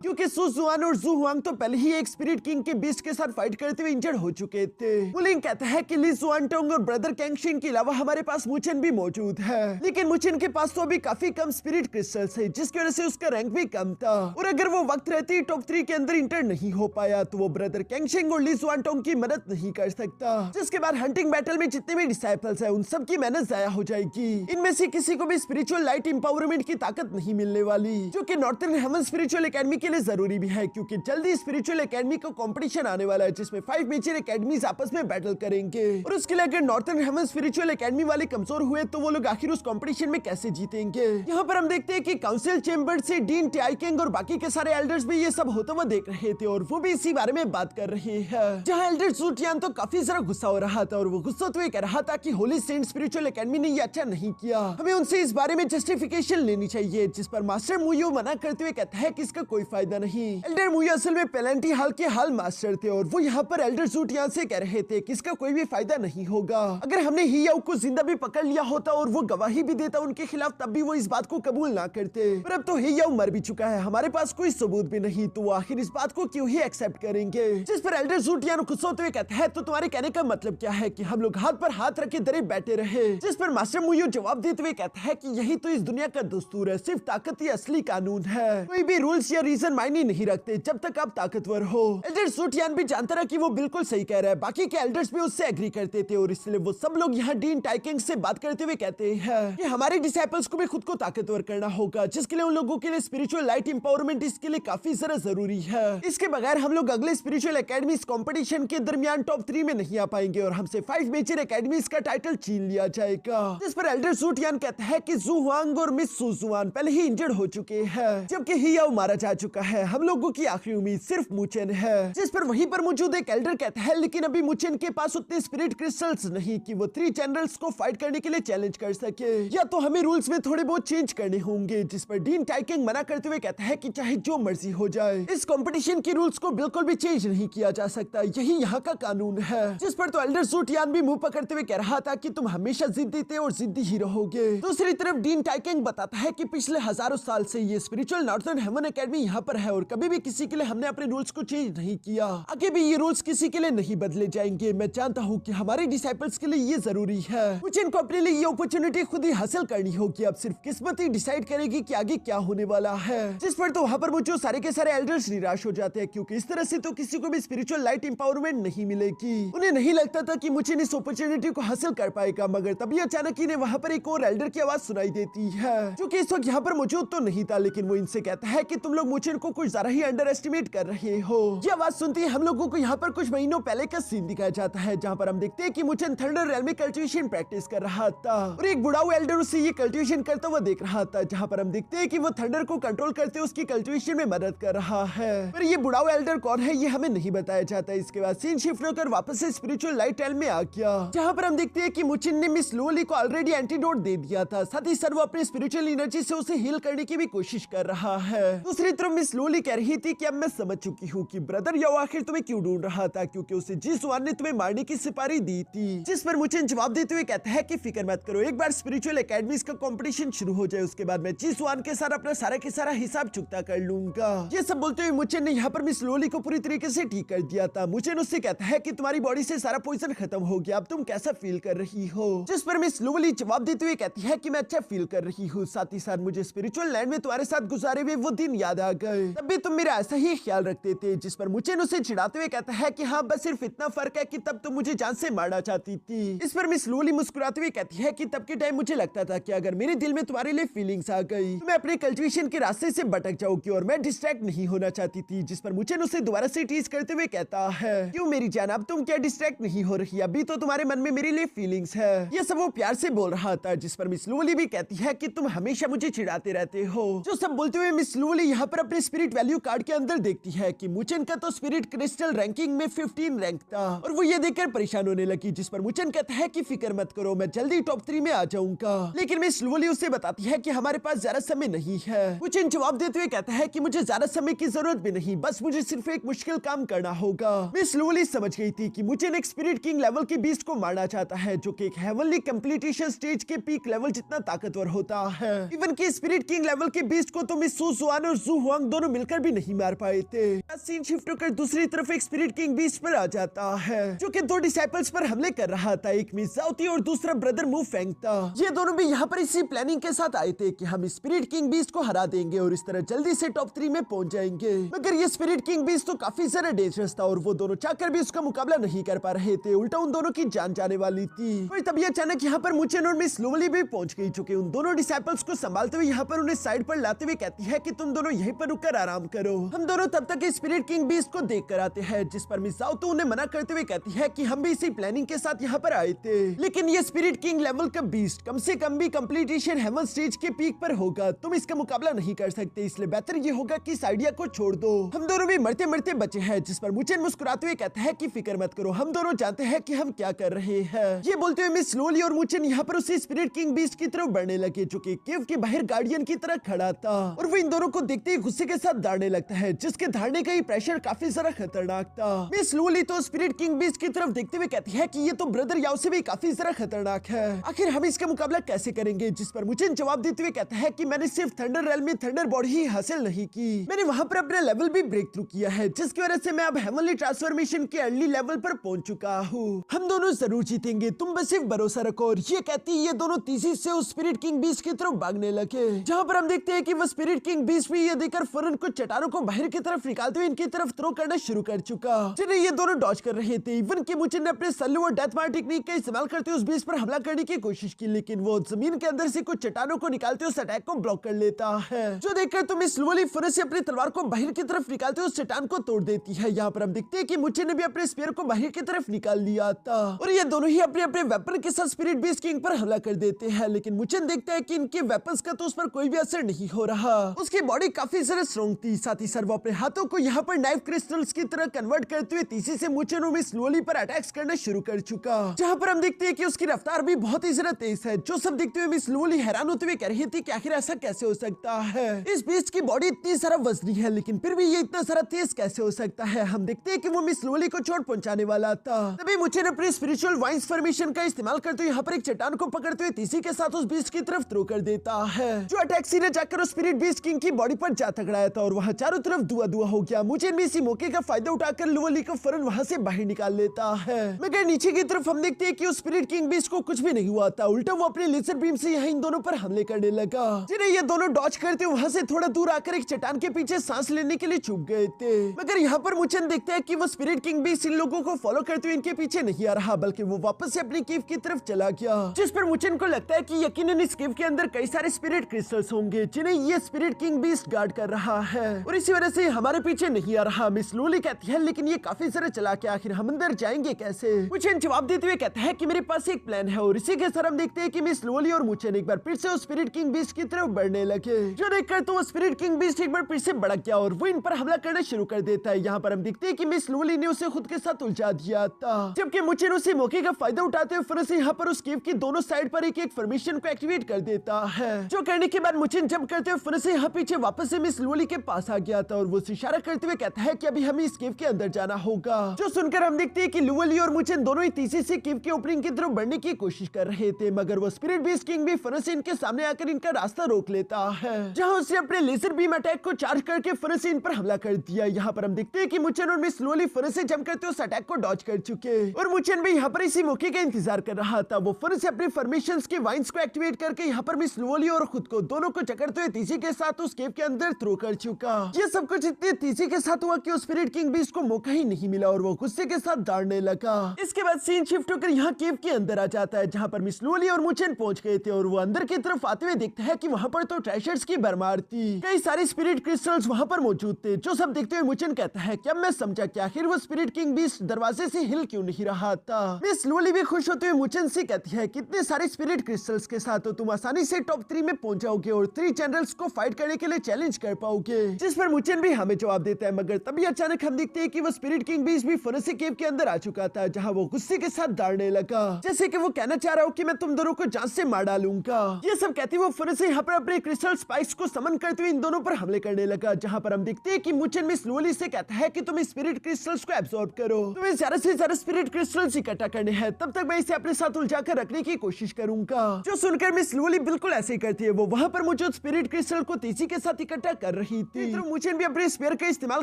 क्योंकि सु जुआन और जू हुआंग तो पहले ही एक स्पिरिट किंग के बीस्ट के साथ फाइट करते हुए इंजर्ड हो चुके थे। मुलिंग कहता है कि ली जुआनटोंग और ब्रदर कैंग शेंग के अलावा हमारे पास मुचिन भी मौजूद है, लेकिन मुचिन के पास तो अभी काफी कम स्पिरिट क्रिस्टल्स है, जिसकी वजह से उसका रैंक भी कम था, और अगर वो वक्त रहती टॉप 3 के अंदर इंटर नहीं हो पाया तो वो ब्रदर कैंग शेंग और ली जुआनटोंग की मदद नहीं कर सकता। जिसके बाद हंटिंग बैटल में जितने भी डिसाइपल्स है उन सब की मेहनत जाया हो जाएगी। इनमें से किसी को भी स्पिरिचुअल लाइट इंपावरमेंट की ताकत नहीं मिलने वाली, जो कि नॉर्थर्न हेवन स्पिरिचुअल एकेडमी के लिए जरूरी भी है, क्योंकि जल्दी स्पिरिचुअल एकेडमी का कंपटीशन आने वाला है, जिसमें 5 मेजर एकेडमीज आपस में बैटल करेंगे, और उसके लिए अगर नॉर्थर्न हेवन स्पिरिचुअल एकेडमी वाले कमजोर हुए तो वो लोग आखिर उस कंपटीशन में कैसे जीतेंगे। यहाँ पर हम देखते हैं कि काउंसिल चेंबर से डीन टाइकिंग और बाकी के सारे एल्डर्स भी ये सब होता हुआ देख रहे थे, और वो भी इसी बारे में बात कर रहे हैं। जहाँ एल्डर जू टियान तो काफी ज्यादा गुस्सा हो रहा था, और वो गुस्सा तो कह रहा था कि होली सेंट स्पिरिचुअल एकेडमी ने ये अच्छा नहीं किया, हमें उनसे इस बारे में जस्टिफिकेशन लेनी चाहिए। जिस पर मास्टर मुयो मना करते हुए कहता है कि इसका कोई फायदा नहीं। एल्डर मुयो असल में पेलेंटी हाल के हाल मास्टर थे, और वो यहाँ पर एल्डर जू टियान से कह रहे थे कि इसका कोई भी फायदा नहीं होगा। अगर हमने ही याओ को जिंदा भी पकड़ लिया होता और वो गवाही भी देता उनके खिलाफ, तब भी वो इस बात को कबूल ना करते। पर अब तो ही याओ मर भी चुका है, हमारे पास कोई सबूत भी नहीं, तो वो आखिर इस बात को क्यों ही एक्सेप्ट करेंगे। जिस पर एल्डर जू टियान गुस्सा होते हुए कहता है तो तुम्हारे कहने का मतलब क्या है कि हम लोग हाथ पर हाथ रखे डरे बैठे रहे। जिस पर मास्टर मुयो जवाब देते हुए कहता है कि यही तो इस दुनिया का दस्तूर है, सिर्फ ताकत ही असली कानून है, कोई भी रूल्स या रीजन मायने नहीं रखते जब तक आप ताकतवर हो। एल्डर जू टियान भी जानता रहा कि वो बिल्कुल सही कह रहा है, बाकी के एल्डर्स भी उससे एग्री करते थे, और इसलिए वो सब लोग यहाँ डीन टाइकिंग से बात करते हुए कहते हैं कि हमारे डिसाइपल्स को भी खुद को ताकतवर करना होगा, जिसके लिए उन लोगों के लिए स्पिरिचुअल लाइट इंपावरमेंट इसके लिए काफी ज्यादा जरूरी है। इसके बगैर हम लोग अगले स्पिरिचुअल एकेडमी कंपटीशन के दरमियान टॉप 3 में नहीं आ पाएंगे, और हमसे 5 मेजर एकेडमीज का टाइटल छीन लिया जाएगा। जिस पर एल्डर जू टियान कहता है कि जू हुआंग और मिस सू जुआन पहले ही इंजर्ड हो चुके हैं, जबकि ही याओ मारा जा चुका है, हम लोगों की आखिरी उम्मीद सिर्फ मुचिन है। जिस पर वहीं पर मौजूद एक एल्डर कहता है लेकिन अभी मुचिन के पास उतने स्पिरिट क्रिस्टल्स नहीं कि वो 3 चैनल्स को फाइट करने के लिए चैलेंज कर सके, या तो हमें रूल्स में थोड़े बहुत चेंज करने होंगे। जिस पर डीन टाइकिंग मना करते हुए कहता है कि चाहे जो मर्जी हो जाए, इस कंपटीशन की रूल्स को बिल्कुल भी चेंज नहीं किया जा सकता, यही यहाँ का कानून है। जिस पर तो एल्डर जू टियान भी मुंह पकड़ते हुए कह रहा था कि तुम हमेशा जिद्दी थे और जिद्दी ही रहोगे। दूसरी तरफ डीन टाइकिंग बताता है कि पिछले हजारों साल से ये स्पिरिचुअल नॉर्थर्न हेवन एकेडमी यहाँ पर है और कभी भी किसी के लिए हमने अपने रूल्स को चेंज नहीं किया। आगे भी ये रूल्स किसी के लिए नहीं बदले जाएंगे। मैं जानता हूँ कि हमारे डिसाइपल्स के लिए ये जरूरी है। मुझे इनको अपने लिए ये अपॉर्चुनिटी खुद ही हासिल करनी होगी। अब सिर्फ किस्मत ही डिसाइड करेगी कि आगे क्या होने वाला है। जिस पर तो वहाँ पर मुझे सारे के सारे एल्डर्स निराश हो जाते हैं, क्योंकि इस तरह से तो किसी को भी स्पिरिचुअल लाइट एम्पावरमेंट नहीं मिलेगी। उन्हें नहीं लगता था कि मुझे इस अपॉर्चुनिटी को हासिल कर पाएगा, मगर तभी अचानक इन्हें वहाँ पर एक और एल्डर की आवाज सुनाई देती है, जो कि इस वक्त यहाँ पर मौजूद तो नहीं था, लेकिन वो इनसे कहता है कि तुम लोग मुझे इनको कुछ ज्यादा ही अंडर एस्टिमेट कर रहे हो। ये आवाज सुनते ही हम लोगों को यहाँ पर कुछ महीनों पहले का सीन दिखाया जाता है, जहाँ पर हम देखते हैं कि मुझे थंडर रेल में कल्टिवेशन प्रैक्टिस कर रहा था और एक बुढ़ाऊ एल्डर उसे ये कल्टिवेशन करता हुआ देख रहा था, जहाँ पर हम देखते हैं कि वो थंडर को कंट्रोल करते उसकी कल्टिवेशन में मदद कर रहा है। पर ये बुढ़ाऊ एल्डर कौन है ये हमें नहीं बताया जाता। इसके बाद सीन शिफ्ट होकर वापस से स्पिरिचुअल लाइट रेल में आ गया, जहाँ पर हम देखते हैं कि मुचिन ने मिस लोली को ऑलरेडी एंटीडोट दे दिया था। साथ ही सर वो अपने स्पिरिचुअल एनर्जी से उसे हील करने की भी कोशिश कर रहा है। दूसरी तरफ मिस लोली कह रही थी कि अब मैं समझ चुकी हूँ कि ब्रदर याओ आखिर तुम्हें क्यों ढूंढ रहा था, क्योंकि उसे जीसुआन ने तुम्हें मारने की सिपारी दी थी। जिस पर मुचिन जवाब देते हुए कहता है कि फिक्र मत करो, एक बार स्पिरिचुअल एकेडमीज का कंपटीशन शुरू हो जाए उसके बाद मैं जीसुआन के साथ अपना सारा के सारा हिसाब चुकता कर लूंगा। ये सब बोलते हुए मुचिन ने यहाँ पर मिस लोली को पूरी तरीके से ठीक कर दिया था। मुचिन उससे कहता है कि तुम्हारी बॉडी से सारा पॉइजन खत्म हो गया, अब तुम कैसा फील कर रही हो। जिस पर मिस लोली जवाब देते हुए कहती है कि मैं अच्छा फील कर रही हूँ, साथ ही साथ मुझे स्पिरिचुअल लैंड में तुम्हारे साथ गुजारे हुए वो दिन याद आ गए, तब भी तुम मेरा ऐसा ही ख्याल रखते थे। जिस पर मुचिन उसे चिढ़ाते हुए कहता है कि हाँ बस सिर्फ इतना फर्क है कि तब तुम मुझे जान से मारना चाहती थी। इस पर मिस लोली मुस्कुराते हुए कहती है कि तब के टाइम मुझे लगता था कि अगर मेरे दिल में तुम्हारे लिए फीलिंग्स आ गई तो मैं अपने कल्टिवेशन के रास्ते से भटक जाऊंगी और मैं डिस्ट्रैक्ट नहीं होना चाहती थी। जिस पर मुचिन उसे दोबारा से टीज करते हुए कहता है क्यों मेरी जान, अब तुम क्या डिस्ट्रैक्ट नहीं हो रही, अभी तो तुम्हारे मन में मेरे लिए फीलिंग्स है। ये सब वो प्यार से बोल रहा था। जिस पर मिस लोली भी कहती है कि तुम हमेशा मुझे चिढ़ाते रहते हो। जो सब बोलते हुए मिस लोली यहाँ पर अपने स्पिरिट वैल्यू कार्ड के अंदर देखती है कि मुचिन का तो स्पिरिट क्रिस्टल रैंकिंग में 15 रैंक था और वो ये देखकर परेशान होने लगी। जिस पर मुचिन कहता है कि फिक्र मत करो, मैं जल्दी टॉप 3 में आ जाऊंगा। लेकिन मिस लोली उसे बताती है कि हमारे पास ज्यादा समय नहीं है। मुचिन जवाब देते हुए कहता है कि मुझे ज्यादा समय की जरूरत भी नहीं, बस मुझे सिर्फ एक मुश्किल काम करना होगा। मिस लोली समझ गई थी कि मुचिन एक स्पिरिट किंग लेवल के बीस्ट को मारना चाहता है, जो कि एक हेवनली कंप्लीटेशन स्टेज के पीक लेवल जितना ताकतवर होता है। इवन कि स्पिरिट किंग लेवल के बीस्ट को तो मिस सू जुआन और जू हुआंग दोनों मिलकर भी नहीं मार पाए थे। सीन शिफ्ट होकर दूसरी तरफ एक स्पिरिट किंग बीस्ट पर आ जाता है, जो कि 2 डिसाइपल्स पर हमले कर रहा था, एक मिस जाओती और दूसरा ब्रदर मू फेंग था। ये दोनों भी यहाँ पर इसी प्लानिंग के साथ आए थे कि हम स्पिरिट किंग बीस्ट को हरा देंगे और इस तरह जल्दी से टॉप 3 में पहुंच जाएंगे। मगर ये स्पिरिट किंग बीस्ट तो काफी ज्यादा डेंजरस था और वो दोनों चाहकर भी उसका मुकाबला नहीं कर पा रहे थे, उल्टा उन दोनों की जान जाने वाली थी। और तभी अचानक यहाँ पर मुचिन और मिस लोली भी पहुंच गई, जो कि उन दोनों डिसाइपल्स को संभालते हुए यहाँ पर उन्हें साइड पर लाते हुए कहती है कि तुम दोनों यहीं पर रुककर आराम करो, हम दोनों तब तक स्पिरिट किंग बीस्ट को देख कर आते हैं। जिस पर मिस जाओतो उन्हें मना करते हुए कहती है कि हम भी इसी प्लानिंग के साथ यहाँ पर आए थे, लेकिन ये स्पिरिट किंग लेवल का बीस्ट कम से कम भी कंप्लीटेशन हेवन स्टेज के पीक पर होगा, तुम इसका मुकाबला नहीं कर सकते, इसलिए बेहतर ये होगा कि इस आइडिया को छोड़ दो, हम दोनों भी मरते मरते बचे हैं। जिस पर मुचिन मुस्कुराते हुए कहता है कि फिक्र मत करो, हम दोनों जानते हैं कि हम क्या कर रहे हैं। ये बोलते हुए मिस लोली और मुचिन यहाँ पर उसी स्पिरिट किंग बीस्ट की तरफ बढ़ने लगे, जो कि केव के बाहर गार्डियन की तरह खड़ा था और वो इन दोनों को देखते ही गुस्से के साथ दौड़ने लगता है, जिसके दौड़ने का ही प्रेशर काफी ज्यादा खतरनाक था। मिस लोली तो स्पिरिट किंग बीस्ट की तरफ देखते हुए कहती है कि ये तो ब्रदर याओ से भी काफी ज्यादा खतरनाक है, आखिर हम इसका मुकाबला कैसे करेंगे। जिस पर मुचिन जवाब देते हुए कहता है कि मैंने सिर्फ थंडर रेल में थंडर बॉडी ही हासिल नहीं की, मैंने वहाँ पर अपना लेवल भी ब्रेक थ्रू किया है, जिसकी वजह से मैं अब हेवनली ट्रांसफॉर्मेशन के अर्ली लेवल पर पहुंच चुका हूँ, हम दोनों जरूर जीतेंगे, तुम बस सिर्फ भरोसा रखो। और ये कहती ये दोनों तेजी से उस स्पिरिट किंग बीस्ट की तरफ भागने लगे, जहाँ पर हम देखते हैं कि वो स्पिरिट किंग बीस्ट भी ये देखकर फौरन कुछ चट्टानों को बाहर की तरफ निकालते हुए इनकी तरफ थ्रो करना शुरू कर चुका, जिन्हें ये दोनों डॉज कर रहे थे। इवन कि मुचिन ने अपने सल्लू और डेथ मार टेक्निक का इस्तेमाल करते हुए उस बीस्ट पर हमला करने की कोशिश की, लेकिन वो जमीन के अंदर से कुछ चट्टानों को निकालते उस अटैक को ब्लॉक कर लेता है, जो देखकर तुम इस स्लोली फौरन से अपनी तलवार को बाहर की तरफ निकालते उस चट्टान को तोड़ देती है। यहाँ पर हम देखते हैं कि मुचिन ने भी अपने स्पीयर को बाहर की तरफ निकाल लिया था और ये दोनों ही अपने अपने वेपन के साथ स्पिरिट बीस्ट किंग पर हमला कर देते हैं, लेकिन मुचिन देखता है कि इनके वेपन्स का तो उस पर कोई भी असर नहीं हो रहा, उसकी बॉडी काफी ज्यादा स्ट्रॉन्ग थी, साथ ही साथ वो अपने हाथों को यहाँ पर नाइफ क्रिस्टल्स की तरह कन्वर्ट करते हुए तेजी से मुचिन और मिस लोली पर अटैक्स करना शुरू कर चुका, जहाँ पर हम देखते हैं कि उसकी रफ्तार भी बहुत ही ज्यादा तेज है। जो सब देखते हुए मिस लोली हैरान होते हुए कह रही थी कि आखिर ऐसा कैसे हो सकता है, इस बीस्ट की बॉडी इतनी सारा वजनी है लेकिन फिर भी ये इतना सारा तेज कैसे हो सकता है। हम देखते हैं कि वो मिस लोली को चोट पहुंचाने वाला था, तभी मुचिन अपने स्पिरिचुअल वाइंस फॉर्मेशन का इस्तेमाल करते हुए यहाँ पर एक चट्टान को पकड़ते हुए तेजी के साथ उस बीस्ट की तरफ थ्रो कर देता है, जो अटैक सीधे जाकर उस स्पिरिट बीस्ट किंग की बॉडी पर जा टकराया था और वहाँ चारों तरफ धुआं हो गया। मुचेन भी इसी मौके का फायदा उठाकर लुवली को फौरन वहाँ से बाहर निकाल लेता है। मगर नीचे की तरफ हम देखते हैं कि उस स्पिरिट किंग बीस्ट को कुछ भी नहीं हुआ था, उल्टा वो अपने लेजर बीम से यहाँ इन दोनों पर हमले करने लगा, जिन्हें ये दोनों डॉज करते वहाँ से थोड़ा दूर आकर एक चट्टान के पीछे सांस लेने के लिए छुप गए थे। मगर यहाँ पर मुचेन देखता है कि वो स्पिरिट किंग बीस्ट इन लोगों को फॉलो करते हुए इनके पीछे नहीं आ रहा, बल्कि वो वापस से अपनी केव की तरफ चला गया, जिस पर मुचेन को लगता है कि यकीनन इस केव के अंदर कई सारे स्पिरिट क्रिस्टल्स होंगे जिन्हें ये स्पिरिट किंग बीस्ट गार्ड कर रहा है और इसी वजह से हमारे पीछे नहीं आ रहा। मिस लूली कहती है लेकिन ये काफी सारा चला के आखिर हम अंदर जाएंगे कैसे? मुचेन जवाब देते हुए कहता है कि मेरे पास एक प्लान है और इसी के साथ हम देखते हैं कि मिस लूली और मुचेन एक बार फिर से उस स्पिरिट किंग बीस्ट की तरफ बढ़ने लगे, जो देखकर तो वो स्पिरिट किंग बीस्ट एक बार फिर से भड़क गया और वो इन पर हमला करना शुरू कर देता है। यहाँ पर हम देखते हैं कि मिस लूली ने उसे खुद के साथ उलझा दिया था, जबकि मुचेन उसी मौके का फायदा उठाते हुए फिर से यहाँ पर उस केव की दोनों साइड पर एक फॉर्मेशन को एक्टिवेट कर देता है, जो करने के बाद मुचेन जंप करते हुए फिर से यहाँ पीछे वापस से मिस लूली के पास आ गया था और वो इशारा करते हुए कहता है कि अभी हमें इस केव के अंदर जाना होगा, जो सुनकर हम देखते हैं कि लूली और मुचेन दोनों ही तेजी से केव के ओपनिंग की तरफ बढ़ने की कोशिश कर रहे थे, मगर वो स्पिरिट बीस्ट किंग भी फिर से इनके सामने आकर इनका रास्ता रोक लेता है, जहाँ उसने अपने लेजर बीम अटैक को चार्ज करके फिर से इन पर हमला कर दिया। यहाँ पर हम देखते हैं कि मुचेन और मिस लूली फिर से जंप करते उस अटैक को डॉज कर चुके और मुचेन भी यहाँ पर इसी मौके का इंतजार कर रहा था। वो फिर से अपने फॉर्मेशंस के वाइन्स को एक्टिवेट करके यहाँ पर मिस लूली और खुद को दोनों को जकड़ते हुए तेजी के साथ उस केव के अंदर थ्रो कर चुका। ये सब कुछ इतनी तेजी के साथ हुआ कि उस स्पिरिट किंग बीस्ट को मौका ही नहीं मिला और वो गुस्से के साथ दौड़ने लगा। इसके बाद सीन शिफ्ट होकर यहाँ केव के अंदर आ जाता है, जहाँ पर मिस लूली और मुचेन पहुंच गए थे और वो अंदर की तरफ आते हुए देखते हैं कि वहाँ पर तो ट्रेशर्स की भरमार थी, कई सारे स्पिरिट क्रिस्टल्स वहाँ पर मौजूद थे, जो सब देखते हुए मुचेन कहता है कि अब मैं समझा कि आखिर वो स्पिरिट किंग बीस्ट दरवाजे से हिल क्यों नहीं रहा था। मिस लूली भी खुश होते हुए मुचेन से कहती है कि इतने सारे स्पिरिट क्रिस्टल्स के साथ तो तुम आसानी से टॉप 3 में पहुंच जाओगे और 3 जनरल्स को फाइट करने के लिए चैलेंज कर पाओगे, जिस पर मुचेन भी हमें जवाब देता है। मगर तभी अचानक हम देखते हैं कि वो स्पिरिट किंग बीस्ट भी फिर से केव के अंदर आ चुका था, जहाँ वो गुस्से के साथ दौड़ने लगा, जैसे कि वो कहना चाह रहा हो कि मैं तुम दोनों को जान से मार डालूंगा। ये सब कहते वो फिर से यहाँ पर अपने क्रिस्टल स्पाइक्स को समन करते हुए इन दोनों पर हमले करने लगा, जहाँ पर हम देखते हैं कि मुचेन मिस लूली से कहता है कि तुम स्पिरिट क्रिस्टल्स को एब्सॉर्ब करो, तुम्हें ज्यादा से ज्यादा स्पिरिट क्रिस्टल्स इकट्ठा करने हैं, तब तक मैं इसे अपने साथ उलझा कर रखने की कोशिश करूंगा। जो सुनकर मिस लूली बिल्कुल ऐसे ही करती है, वो वहाँ पर मौजूद स्पिरिट क्रिस्टल को तेजी के साथ इकट्ठा कर रही थी। तो मुचेन भी अपने स्पेयर का इस्तेमाल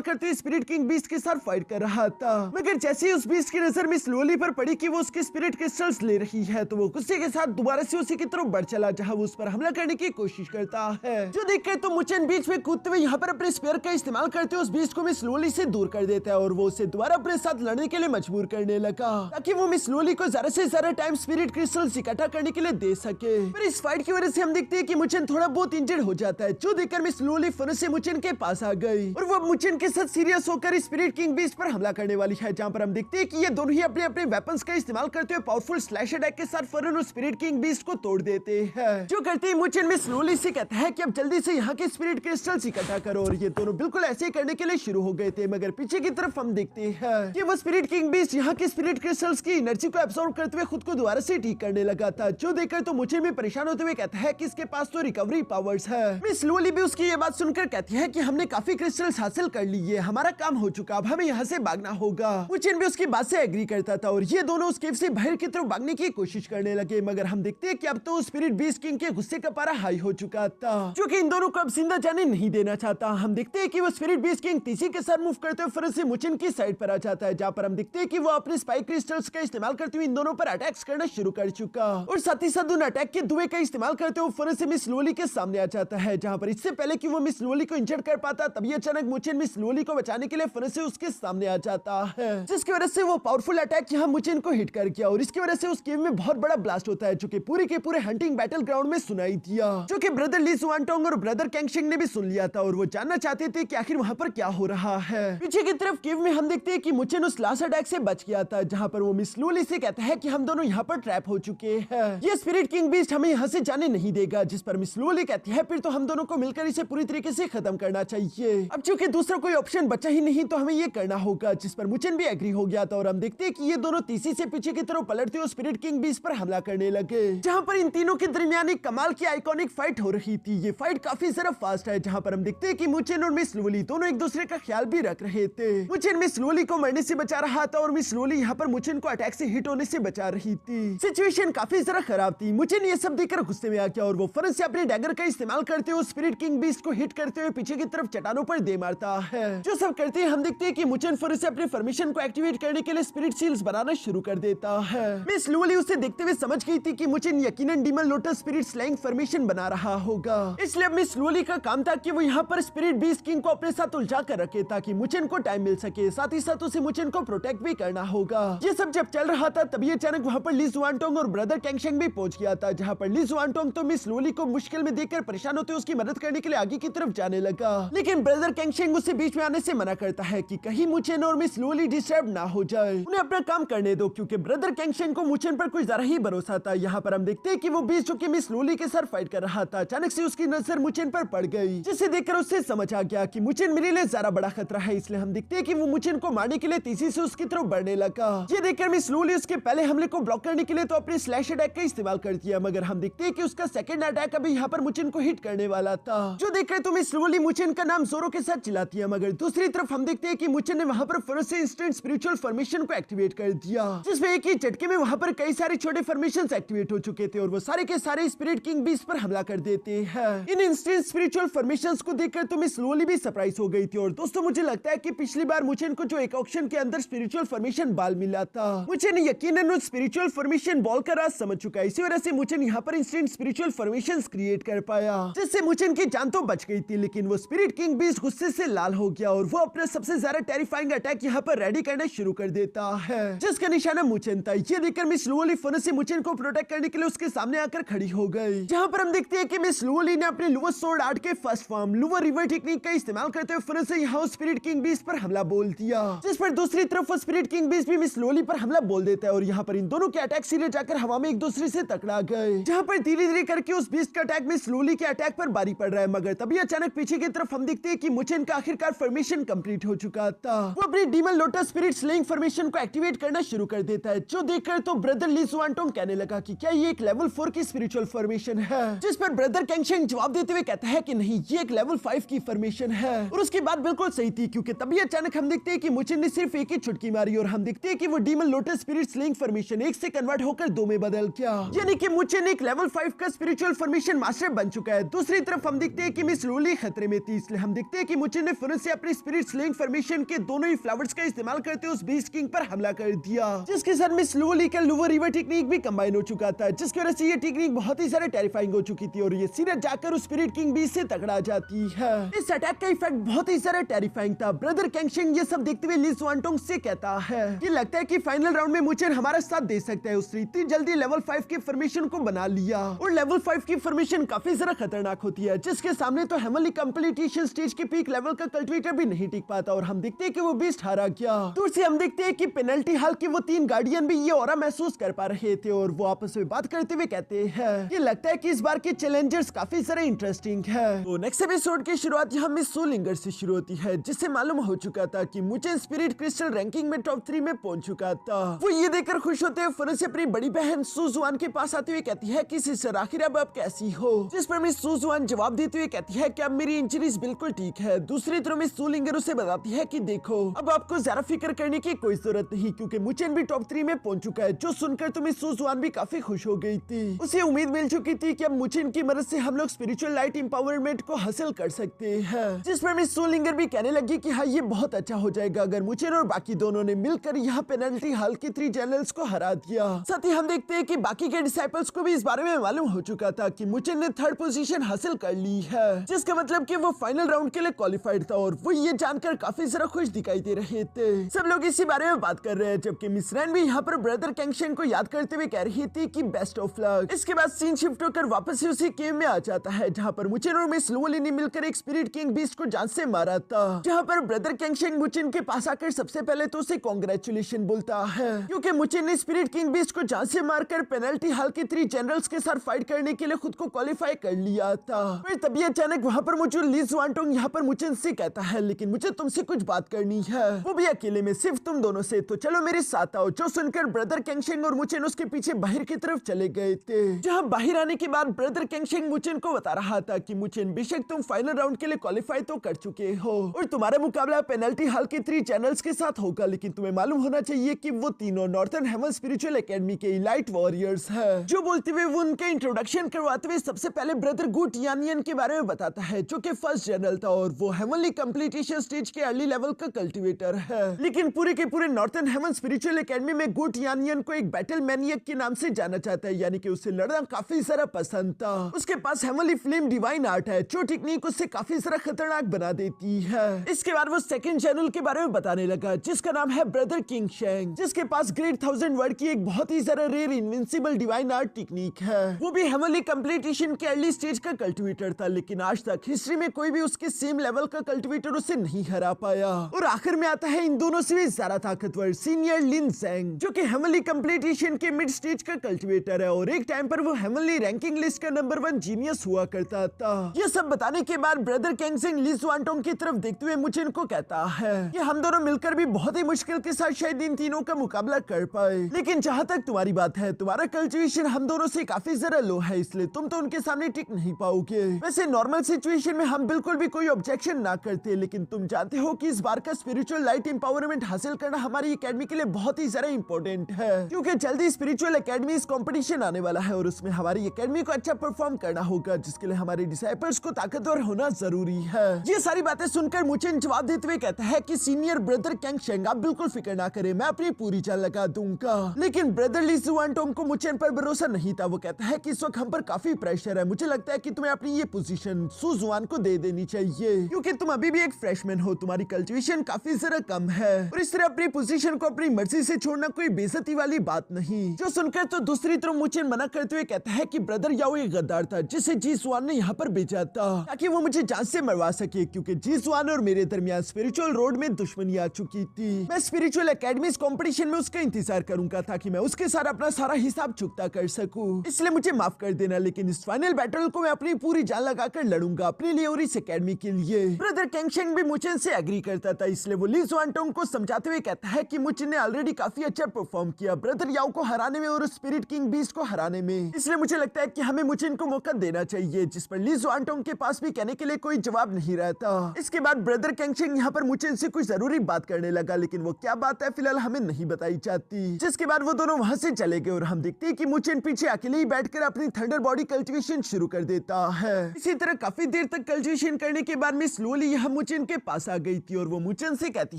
करते हुए स्पिरिट किंग बीस्ट के साथ फाइट कर रहा था, मगर जैसे ही उस बीस्ट की नजर मिस लूली पर पड़ी कि वो उसके स्पिरिट क्रिस्टल्स ले रही है, तो वो गुस्से के साथ दोबारा से उसी की तरफ बढ़ चला, जहाँ वो उस पर हमला करने की कोशिश करता है, जो देखकर तो मुचेन बीच में कूदते हुए यहाँ पर अपने स्पेयर का इस्तेमाल करते हुए उस बीस्ट को मिस लूली से दूर कर देता है और वो उसे दोबारा अपने साथ लड़ने के लिए मजबूर करने लगा, ताकि वो मिस लूली को ज्यादा से ज्यादा टाइम स्पिरिट क्रिस्टल्स इकट्ठा करने के लिए दे सके। पर इस फाइट की वजह से हम देखते हैं कि मुचेन थोड़ा बहुत इंजर्ड हो जाता है, जो देखकर मिस लूली फिर से मुचेन के पास आ गई और वो मुचेन के साथ सीरियस होकर स्पिरिट किंग बीस्ट पर हमला करने वाली है, जहाँ पर हम देखते हैं कि ये दोनों ही अपने अपने वेपन्स का इस्तेमाल करते हुए पावरफुल स्लैश अटैक के साथ फौरन उस स्पिरिट किंग बीस्ट को तोड़ देते हैं। जो करते ही मुचेन मिस लूली से कहता है कि अब जल्दी से यहाँ के स्पिरिट क्रिस्टल्स इकट्ठा करो और ये दोनों बिल्कुल ऐसे ही करने के लिए शुरू हो गए थे, मगर पीछे की तरफ हम देखते हैं कि वो स्पिरिट किंग बीस्ट यहाँ के स्पिरिट क्रिस्टल्स की एनर्जी को एब्सॉर्ब करते हुए खुद को दोबारा से ठीक करने लगा था, जो देखकर तो मुचेन भी परेशान होते हुए कहता है कि इसके पास तो रिकवरी पावर्स है। मिस लूली भी उसकी ये बात सुनकर कहती है कि हमने काफी क्रिस्टल्स हासिल कर लिए, हमारा काम हो चुका, अब हमें यहाँ से भागना होगा। मुचेन भी उसकी बात से एग्री करता था और ये दोनों उस केव से बाहर की तरफ भागने की कोशिश करने लगे, मगर हम देखते हैं कि अब तो स्पिरिट बीस्ट किंग के गुस्से का पारा हाई हो चुका था, जो कि इन दोनों को अब जिंदा जाने नहीं देना चाहता। हम देखते हैं कि वो स्पिरिट बीस्ट किंग तेजी के साथ मूव करते हुए फिर से मुचेन की साइड पर आ जाता है, जहाँ पर हम देखते हैं कि वो अपने स्पाइक क्रिस्टल्स का इस्तेमाल करते हुए इन दोनों पर अटैक्स करना शुरू कर चुका और साथ ही साथ उन अटैक के धुएं का इस्तेमाल करते हुए फिर से मिस लूली के सामने आ जाता है, जहाँ पर इससे पहले कि वो मिस लूली को इंजर्ड कर पाता, तभी अचानक मुचेन मिस लूली को बचाने के लिए फिर से उसके सामने आ जाता है, जिसकी वजह से वो पावरफुल अटैक यहाँ मुचेन को हिट कर गया और इसकी वजह से उस गेम में बहुत बड़ा ब्लास्ट होता है, जो कि पूरे के पूरे हंटिंग बैटल ग्राउंड में सुनाई दिया, जो कि ब्रदर ली जुआनटोंग और ब्रदर कैंगशिंग ने भी सुन लिया था और वो जानना चाहते थे कि आखिर वहाँ पर क्या हो रहा है। पीछे की तरफ केव में हम देखते हैं कि मुचेन उस लास्ट अटैक से बच गया था, जहाँ पर वो मिस लूली से कहता है कि हम दोनों यहाँ पर ट्रैप हो चुके हैं, ये स्पिरिट किंग बीस्ट हमें यहाँ से जाने नहीं देगा, जिस पर मिस लूली कहती है फिर तो हम दोनों को मिलकर इसे पूरी तरीके से खत्म करना चाहिए, अब चूंकि दूसरा कोई ऑप्शन बचा ही नहीं तो हमें ये करना होगा, जिस पर मुचेन भी एग्री हो गया था और हम देखते हैं कि ये दोनों तेजी से पीछे की तरफ पलटते हुए स्पिरिट किंग बीस्ट पर हमला करने लगे, जहाँ पर इन तीनों के दरमियान एक कमाल की आइकॉनिक फाइट हो रही थी। ये फाइट काफी ज्यादा फास्ट है, जहाँ पर हम देखते हैं कि मुचेन और मिस लूली दोनों एक दूसरे का ख्याल भी रख रहे थे। मुचेन मिस लूली को मरने से बचा रहा था और मिस लूली यहाँ पर मुचेन को अटैक से हिट होने से बचा रही थी। सिचुएशन काफी ज्यादा खराब थी। मुचेन ये सब देखकर गुस्से में आ गया और वो फौरन से अपने डैगर का इस्तेमाल करते हुए स्पिरिट किंग बीस्ट को हिट कर करते हुए पीछे की तरफ चट्टानों पर दे मारता है। जो सब करते हैं हम देखते हैं कि मुचेन फिर से अपने फॉर्मेशन को एक्टिवेट करने के लिए स्पिरिट सील्स बनाना शुरू कर देता है। मिस लुवली उसे देखते हुए समझ गई थी कि मुचेन यकीनन demon lotus spirit slaying formation बना रहा होगा। इसलिए मिस लुवली का काम था कि वो यहाँ पर स्पिरिट बीस्ट किंग को अपने साथ उलझा कर रखे ताकि मुचेन को टाइम मिल सके, साथ ही साथ उसे मुचेन को प्रोटेक्ट भी करना होगा। ये सब जब चल रहा था तभी अचानक वहाँ पर ली जुआनटोंग और ब्रदर कैंगशेंग भी पहुंच गया था, जहाँ पर ली जुआनटोंग तो मिस लुवली को मुश्किल में देखकर परेशान होते उसकी मदद करने के लिए आगे की तरफ जाने लगा, लेकिन ब्रदर कैंगशेंग उसे बीच में आने से मना करता है कि कहीं मुचेन और मिस लुवली डिस्टर्ब ना हो जाए, उन्हें अपना काम करने दो, क्योंकि ब्रदर कैंगशेंग को मुचेन पर कुछ ज्यादा ही भरोसा था। यहाँ पर हम देखते हैं कि वो बीच जो कि मिस लुवली के साथ फाइट कर रहा था, अचानक से उसकी नजर मुचेन पर पड़ गई, जिसे देखकर उससे समझ आ गया कि मुचेन मेरे लिए ज्यादा बड़ा खतरा है। इसलिए हम देखते हैं कि वो मुचेन को मारने के लिए तेजी से उसकी तरफ बढ़ने लगा। ये देखकर मिस लुवली उसके पहले हमले को ब्लॉक करने के लिए तो अपने स्लैश अटैक का इस्तेमाल कर दिया, मगर हम देखते हैं कि उसका सेकंड अटैक अभी यहाँ पर मुचेन को हिट करने वाला था। जो देखकर तो मिस लुवली मुचेन का नाम जोरों के साथ चिल्लाती है, मगर दूसरी तरफ हम देखते हैं कि मुचेन ने वहाँ पर फिर से इंस्टेंट स्पिरिचुअल फॉर्मेशन को एक्टिवेट कर दिया, जिसमें एक ही झटके में वहाँ पर कई सारे छोटे फॉर्मेशंस एक्टिवेट हो चुके थे और वो सारे के सारे स्पिरिट किंग बीस्ट पर हमला कर देते हैं। इन इंस्टेंट स्पिरिचुअल फॉर्मेशंस को देखकर तो मिस लुवली भी सरप्राइज हो गई थी। और दोस्तों मुझे लगता है कि पिछली बार मुचेन को जो एक ऑक्शन के अंदर स्पिरिचुअल फॉर्मेशन बॉल मिला था, मुचेन यकीनन उस स्पिरिचुअल फॉर्मेशन बॉल का राज समझ चुका है। इसी वजह से मुचेन यहाँ पर इंस्टेंट स्पिरिचुअल फॉर्मेशंस क्रिएट कर पाया, जिससे मुचेन की जान तो बच गई थी, लेकिन वो स्पिरिट किंग बीस्ट गुस्से से लाल हो गया और वो अपना सबसे ज्यादा टेरिफाइंग अटैक यहाँ पर रेडी करना शुरू कर देता है, जिसका निशाना मुचेन था। ये देखकर मिस लुवली फौरन से मुचेन को प्रोटेक्ट करने के लिए उसके सामने आकर खड़ी हो गई, जहाँ पर हम देखते हैं कि मिस लुवली ने अपने लुवर सोर्ड आर्ट के first form louver river technique का इस्तेमाल करते हुए फौरन से यहाँ स्पिरिट किंग बीस्ट पर हमला बोल दिया, जिस पर दूसरी तरफ स्पिरिट किंग बीस्ट भी मिस लुवली पर हमला बोल देता है और यहाँ पर इन दोनों के अटैक सीधे जाकर हवा में एक दूसरे से टकरा गए, जहाँ पर धीरे धीरे करके उस बीस्ट का अटैक मिस लुवली के अटैक पर भारी पड़ रहा है। मगर तभी अचानक पीछे की तरफ हम देखते हैं कि मुचेन का आखिरकार फॉर्मेशन कंप्लीट हो चुका था। वो अपनी demon lotus spirit slaying formation को एक्टिवेट करना शुरू कर देता है, जो देखकर तो ब्रदर ली जुआनटोंग कहने लगा कि क्या ये एक लेवल 4 की स्पिरिचुअल फॉर्मेशन है, जिस पर ब्रदर कैंगशेंग जवाब देते हुए कहता है कि नहीं, ये एक लेवल 5 की फॉर्मेशन है। और उसकी बात बिल्कुल सही थी, क्योंकि तभी अचानक हम देखते हैं कि मुचेन ने सिर्फ एक ही चुटकी मारी और हम देखते हैं कि वो demon lotus spirit slaying formation 1 से कन्वर्ट होकर 2 में बदल गया, यानी कि मुचेन एक लेवल 5 का स्पिरिचुअल फॉर्मेशन मास्टर बन चुका है। दूसरी तरफ हम देखते हैं कि मिस लुवली खतरे में थी, इसलिए हम देखते हैं कि मुचेन ने फिर से अपनी स्पिरिट स्लेइंग फॉर्मेशन के दोनों ही फ्लावर्स का इस्तेमाल करते उस बीस्ट किंग पर हमला कर दिया, जिसके साथ मिस लुवली का लुवर रिवर टेक्निक भी कंबाइन हो चुका था, जिसकी वजह से ये टेक्निक बहुत ही ज्यादा टेरिफाइंग हो चुकी थी और ये सीधा जाकर उस स्पिरिट किंग बीस्ट से टकरा जाती है। इस अटैक का इफेक्ट बहुत ही ज्यादा टेरिफाइंग था। ब्रदर कैंगशेंग ये सब देखते हुए ली जुआनटोंग से कहता है कि लगता है कि फाइनल राउंड में मुचेन हमारा साथ दे सकता है, उसने इतनी जल्दी लेवल 5 की फॉर्मेशन को बना लिया और लेवल 5 की फॉर्मेशन काफी ज्यादा खतरनाक होती है, जिसके सामने तो हेवनली कंप्लीटेशन स्टेज के पीक लेवल का कल्टिवेटर भी नहीं टिक पाता और हम देखते हैं कि वो बीस्ट हारा गया। दूर से हम देखते हैं कि पेनल्टी हाल के वो 3 गार्डियन भी ये ऑरा महसूस कर पा रहे थे और वो आपस में बात करते हुए कहते हैं कि लगता है कि इस बार के चैलेंजर्स काफी सारे इंटरेस्टिंग है। तो नेक्स्ट एपिसोड की शुरुआत यहाँ मिस सोलिंगर से शुरू होती है, जिससे मालूम हो चुका था कि मुचेन स्पिरिट क्रिस्टल रैंकिंग में टॉप 3 में पहुंच चुका था। वो ये देखकर खुश होते हुए फौरन से अपनी बड़ी बहन सुजुआन के पास आते हुए कहती है कि सिस्टर आखिर अब आप कैसी हो, जिस पर मिस सुजुआन जवाब देते हुए कहती है कि अब मेरी इंजरीज बिल्कुल ठीक है। दूसरी तरफ मिस सोलिंगर उसे बताती है कि देखो अब आपको ज्यादा फिक्र करने की कोई जरूरत नहीं, क्योंकि मुचेन भी टॉप 3 में पहुंच चुका है। जो सुनकर तो मिस सुजुआन भी काफी खुश हो गई थी, उसे उम्मीद मिल चुकी थी कि अब मुचेन की मदद से हम लोग स्पिरिचुअल लाइट एम्पावरमेंट को हासिल कर सकते हैं, जिस पर मिस सोलिंगर भी कहने लगी कि हाँ ये बहुत अच्छा हो जाएगा अगर मुचेन और बाकी दोनों ने मिलकर यहाँ पेनल्टी हाल के 3 जनरल्स को हरा दिया। साथ ही हम देखते हैं कि बाकी के डिसाइपल्स को भी इस बारे में मालूम हो चुका था कि मुचेन ने 3rd पोजीशन हासिल कर ली है, जिसका मतलब कि वो फाइनल राउंड के लिए क्वालिफाइड था और वो ये जानकर काफी ज्यादा खुश दिखाई दे रहे थे। सब लोग इसी बारे में बात कर रहे हैं, जबकि मिस रैन भी यहाँ पर ब्रदर कैंगशेंग को याद करते हुए कह रही थी कि बेस्ट ऑफ लक। इसके बाद सीन शिफ्ट होकर वापस से उसी केव में आ जाता है, जहाँ पर मुचेन और मिस लुवली ने मिलकर एक स्पिरिट किंग बीस्ट को जान से मारा था, जहाँ पर ब्रदर कैंगशेंग मुचेन के पास आकर सबसे पहले तो उसे कांग्रेचुलेशन बोलता है, क्योंकि मुचेन ने स्पिरिट किंग बीस्ट को जान से मारकर पेनल्टी हाल के 3 जनरल्स के साथ फाइट करने के लिए खुद को क्वालिफाई कर लिया था। फिर तभी अचानक वहाँ पर मौजूद ली जुआनटोंग यहाँ पर मुचेन से कहता है लेकिन मुझे तुमसे कुछ बात करनी है, वो भी अकेले में, सिर्फ तुम दोनों से, तो चलो मेरे साथ आओ। जो सुनकर ब्रदर कैंगशेंग और मुचेन उसके पीछे बाहर की तरफ चले गए थे, जहाँ बाहर आने के बाद ब्रदर कैंगशेंग मुचेन को बता रहा था कि मुचेन बेशक तुम फाइनल राउंड के लिए क्वालिफाई तो कर चुके हो और तुम्हारा मुकाबला पेनल्टी हाल के 3 जनरल्स के साथ होगा, लेकिन तुम्हें मालूम होना चाहिए कि वो तीनों नॉर्थर्न हेवन स्पिरिचुअल एकेडमी के इलाइट वॉरियर्स हैं। जो बोलते हुए वो उनका इंट्रोडक्शन करवाते हुए सबसे पहले ब्रदर गू टियानियन के बारे में बताता है, जो कि फर्स्ट जनरल था और वो हेवनली कंप्लीटेशन स्टेज के अर्ली लेवल का कल्टीवेटर है। लेकिन पूरे के पूरे नॉर्थन हेवन स्पिरिचुअल एकेडमी में गुड यानियन को एक बैटल मैनियक के नाम से जाना जाता है, यानी कि उसे लड़ना काफी सारा पसंद था। उसके पास हेवनली फ्लेम डिवाइन आर्ट है जो टेक्निक उसे काफी सारा खतरनाक बना देती है। इसके बाद वो सेकंड चैनल के बारे में बताने लगा जिसका नाम है ब्रदर किंग शेंग, जिसके पास ग्रेट 1000 वर्ड की एक बहुत ही ज्यादा rare invincible divine art technique है। वो भी हेवनली कंप्लीटेशन के अर्ली स्टेज का कल्टीवेटर था, लेकिन आज तक हिस्ट्री में कोई भी उसके सेम लेवल का कल्टीवेटर उसे नहीं हरा पाया। और आखिर में आता है इन दोनों से भी ज्यादा ताकतवर सीनियर लिन जेंग, जो कि हेवनली कंप्लीटेशन के मिड स्टेज का कल्टीवेटर है और एक टाइम पर वो हेवनली रैंकिंग लिस्ट का नंबर 1 जीनियस हुआ करता था। ये सब बताने के बाद ब्रदर किंग शेंग ली जुआनटोंग की तरफ देखते हुए मुझे इनको कहता है कि हम दोनों मिलकर भी बहुत ही मुश्किल के साथ शायद इन तीनों का मुकाबला कर पाए, लेकिन जहाँ तक तुम्हारी बात है तुम्हारा कल्टीवेशन हम दोनों से काफी ज्यादा लो है, इसलिए तुम तो उनके सामने टिक नहीं पाओगे। वैसे नॉर्मल सिचुएशन में हम बिल्कुल भी कोई ऑब्जेक्शन ना करते, लेकिन तुम जानते हो कि इस बार का स्पिरिचुअल लाइट एम्पावरमेंट हासिल करना हमारी एकेडमी के लिए बहुत ही ज्यादा इंपॉर्टेंट है, क्योंकि जल्दी स्पिरिचुअल एकेडमी इस कंपटीशन आने वाला है और उसमें हमारी एकेडमी को अच्छा परफॉर्म करना होगा, जिसके लिए हमारे डिसाइपल्स को ताकतवर होना जरूरी है। ये सारी बातें सुनकर मुचेन जवाब देते हुए कहता है कि सीनियर ब्रदर किंग शेंग आप बिल्कुल फिक्र ना करें, मैं अपनी पूरी जान लगा दूंगा। लेकिन ब्रदर ली जुआनटोंग को मुचेन पर भरोसा नहीं था। वो कहता है कि इस वक्त हम पर काफी प्रेशर है, मुझे लगता है कि तुम्हें अपनी ये पोजीशन सु जुआन को दे देनी चाहिए, क्योंकि तुम अभी भी एक फ्रेशमैन हो, तुम्हारी कल्टीवेशन काफी जरा कम है और इस तरह अपनी पोजीशन को अपनी मर्जी से छोड़ना कोई बेइज्जती वाली बात नहीं। जो सुनकर तो दूसरी तरफ मुचेन मना करते हुए कहता है कि ब्रदर याओ एक गद्दार था जिसे जी जुआन ने यहाँ पर भेजा था ताकि वो मुझे जान से मरवा सके, क्योंकि जी जुआन और मेरे दरमियान स्पिरिचुअल रोड में दुश्मनी आ चुकी थी। मैं स्पिरिचुअल एकेडमी कंपटीशन में उसका इंतजार करूंगा ताकि मैं उसके साथ अपना सारा हिसाब चुकता कर सकूं, इसलिए मुझे माफ कर देना, लेकिन इस फाइनल बैटल को मैं अपनी पूरी जान लगाकर लड़ूंगा अपने लिए और इस एकेडमी के लिए। ब्रदर किंग शेंग भी मुचेन से एग्री करता था, इसलिए वो ली जुआनटोंग को समझाते हुए कहता है कि मुचेन ने ऑलरेडी काफी अच्छा परफॉर्म किया ब्रदर याओ को हराने में और स्पिरिट किंग बीस्ट को हराने में, इसलिए मुझे लगता है कि हमें मुचेन को मौका देना चाहिए, जिस पर ली जुआनटोंग के पास भी कहने के लिए कोई जवाब नहीं रहता। इसके बाद ब्रदर किंग शेंग यहाँ पर मुचेन से कुछ जरूरी बात करने लगा, लेकिन वो क्या बात है फिलहाल हमें नहीं बताई जाती। जिसके बाद वो दोनों वहाँ से चले गए और हम देखते हैं कि मुचेन पीछे अकेले ही बैठकर अपनी थंडर बॉडी कल्टीवेशन शुरू कर देता है। इसी तरह काफी देर तक कल्टीवेशन करने के बाद मिस लोली यहाँ मुचेन के पास आ गई थी और वो मुचेन से कहती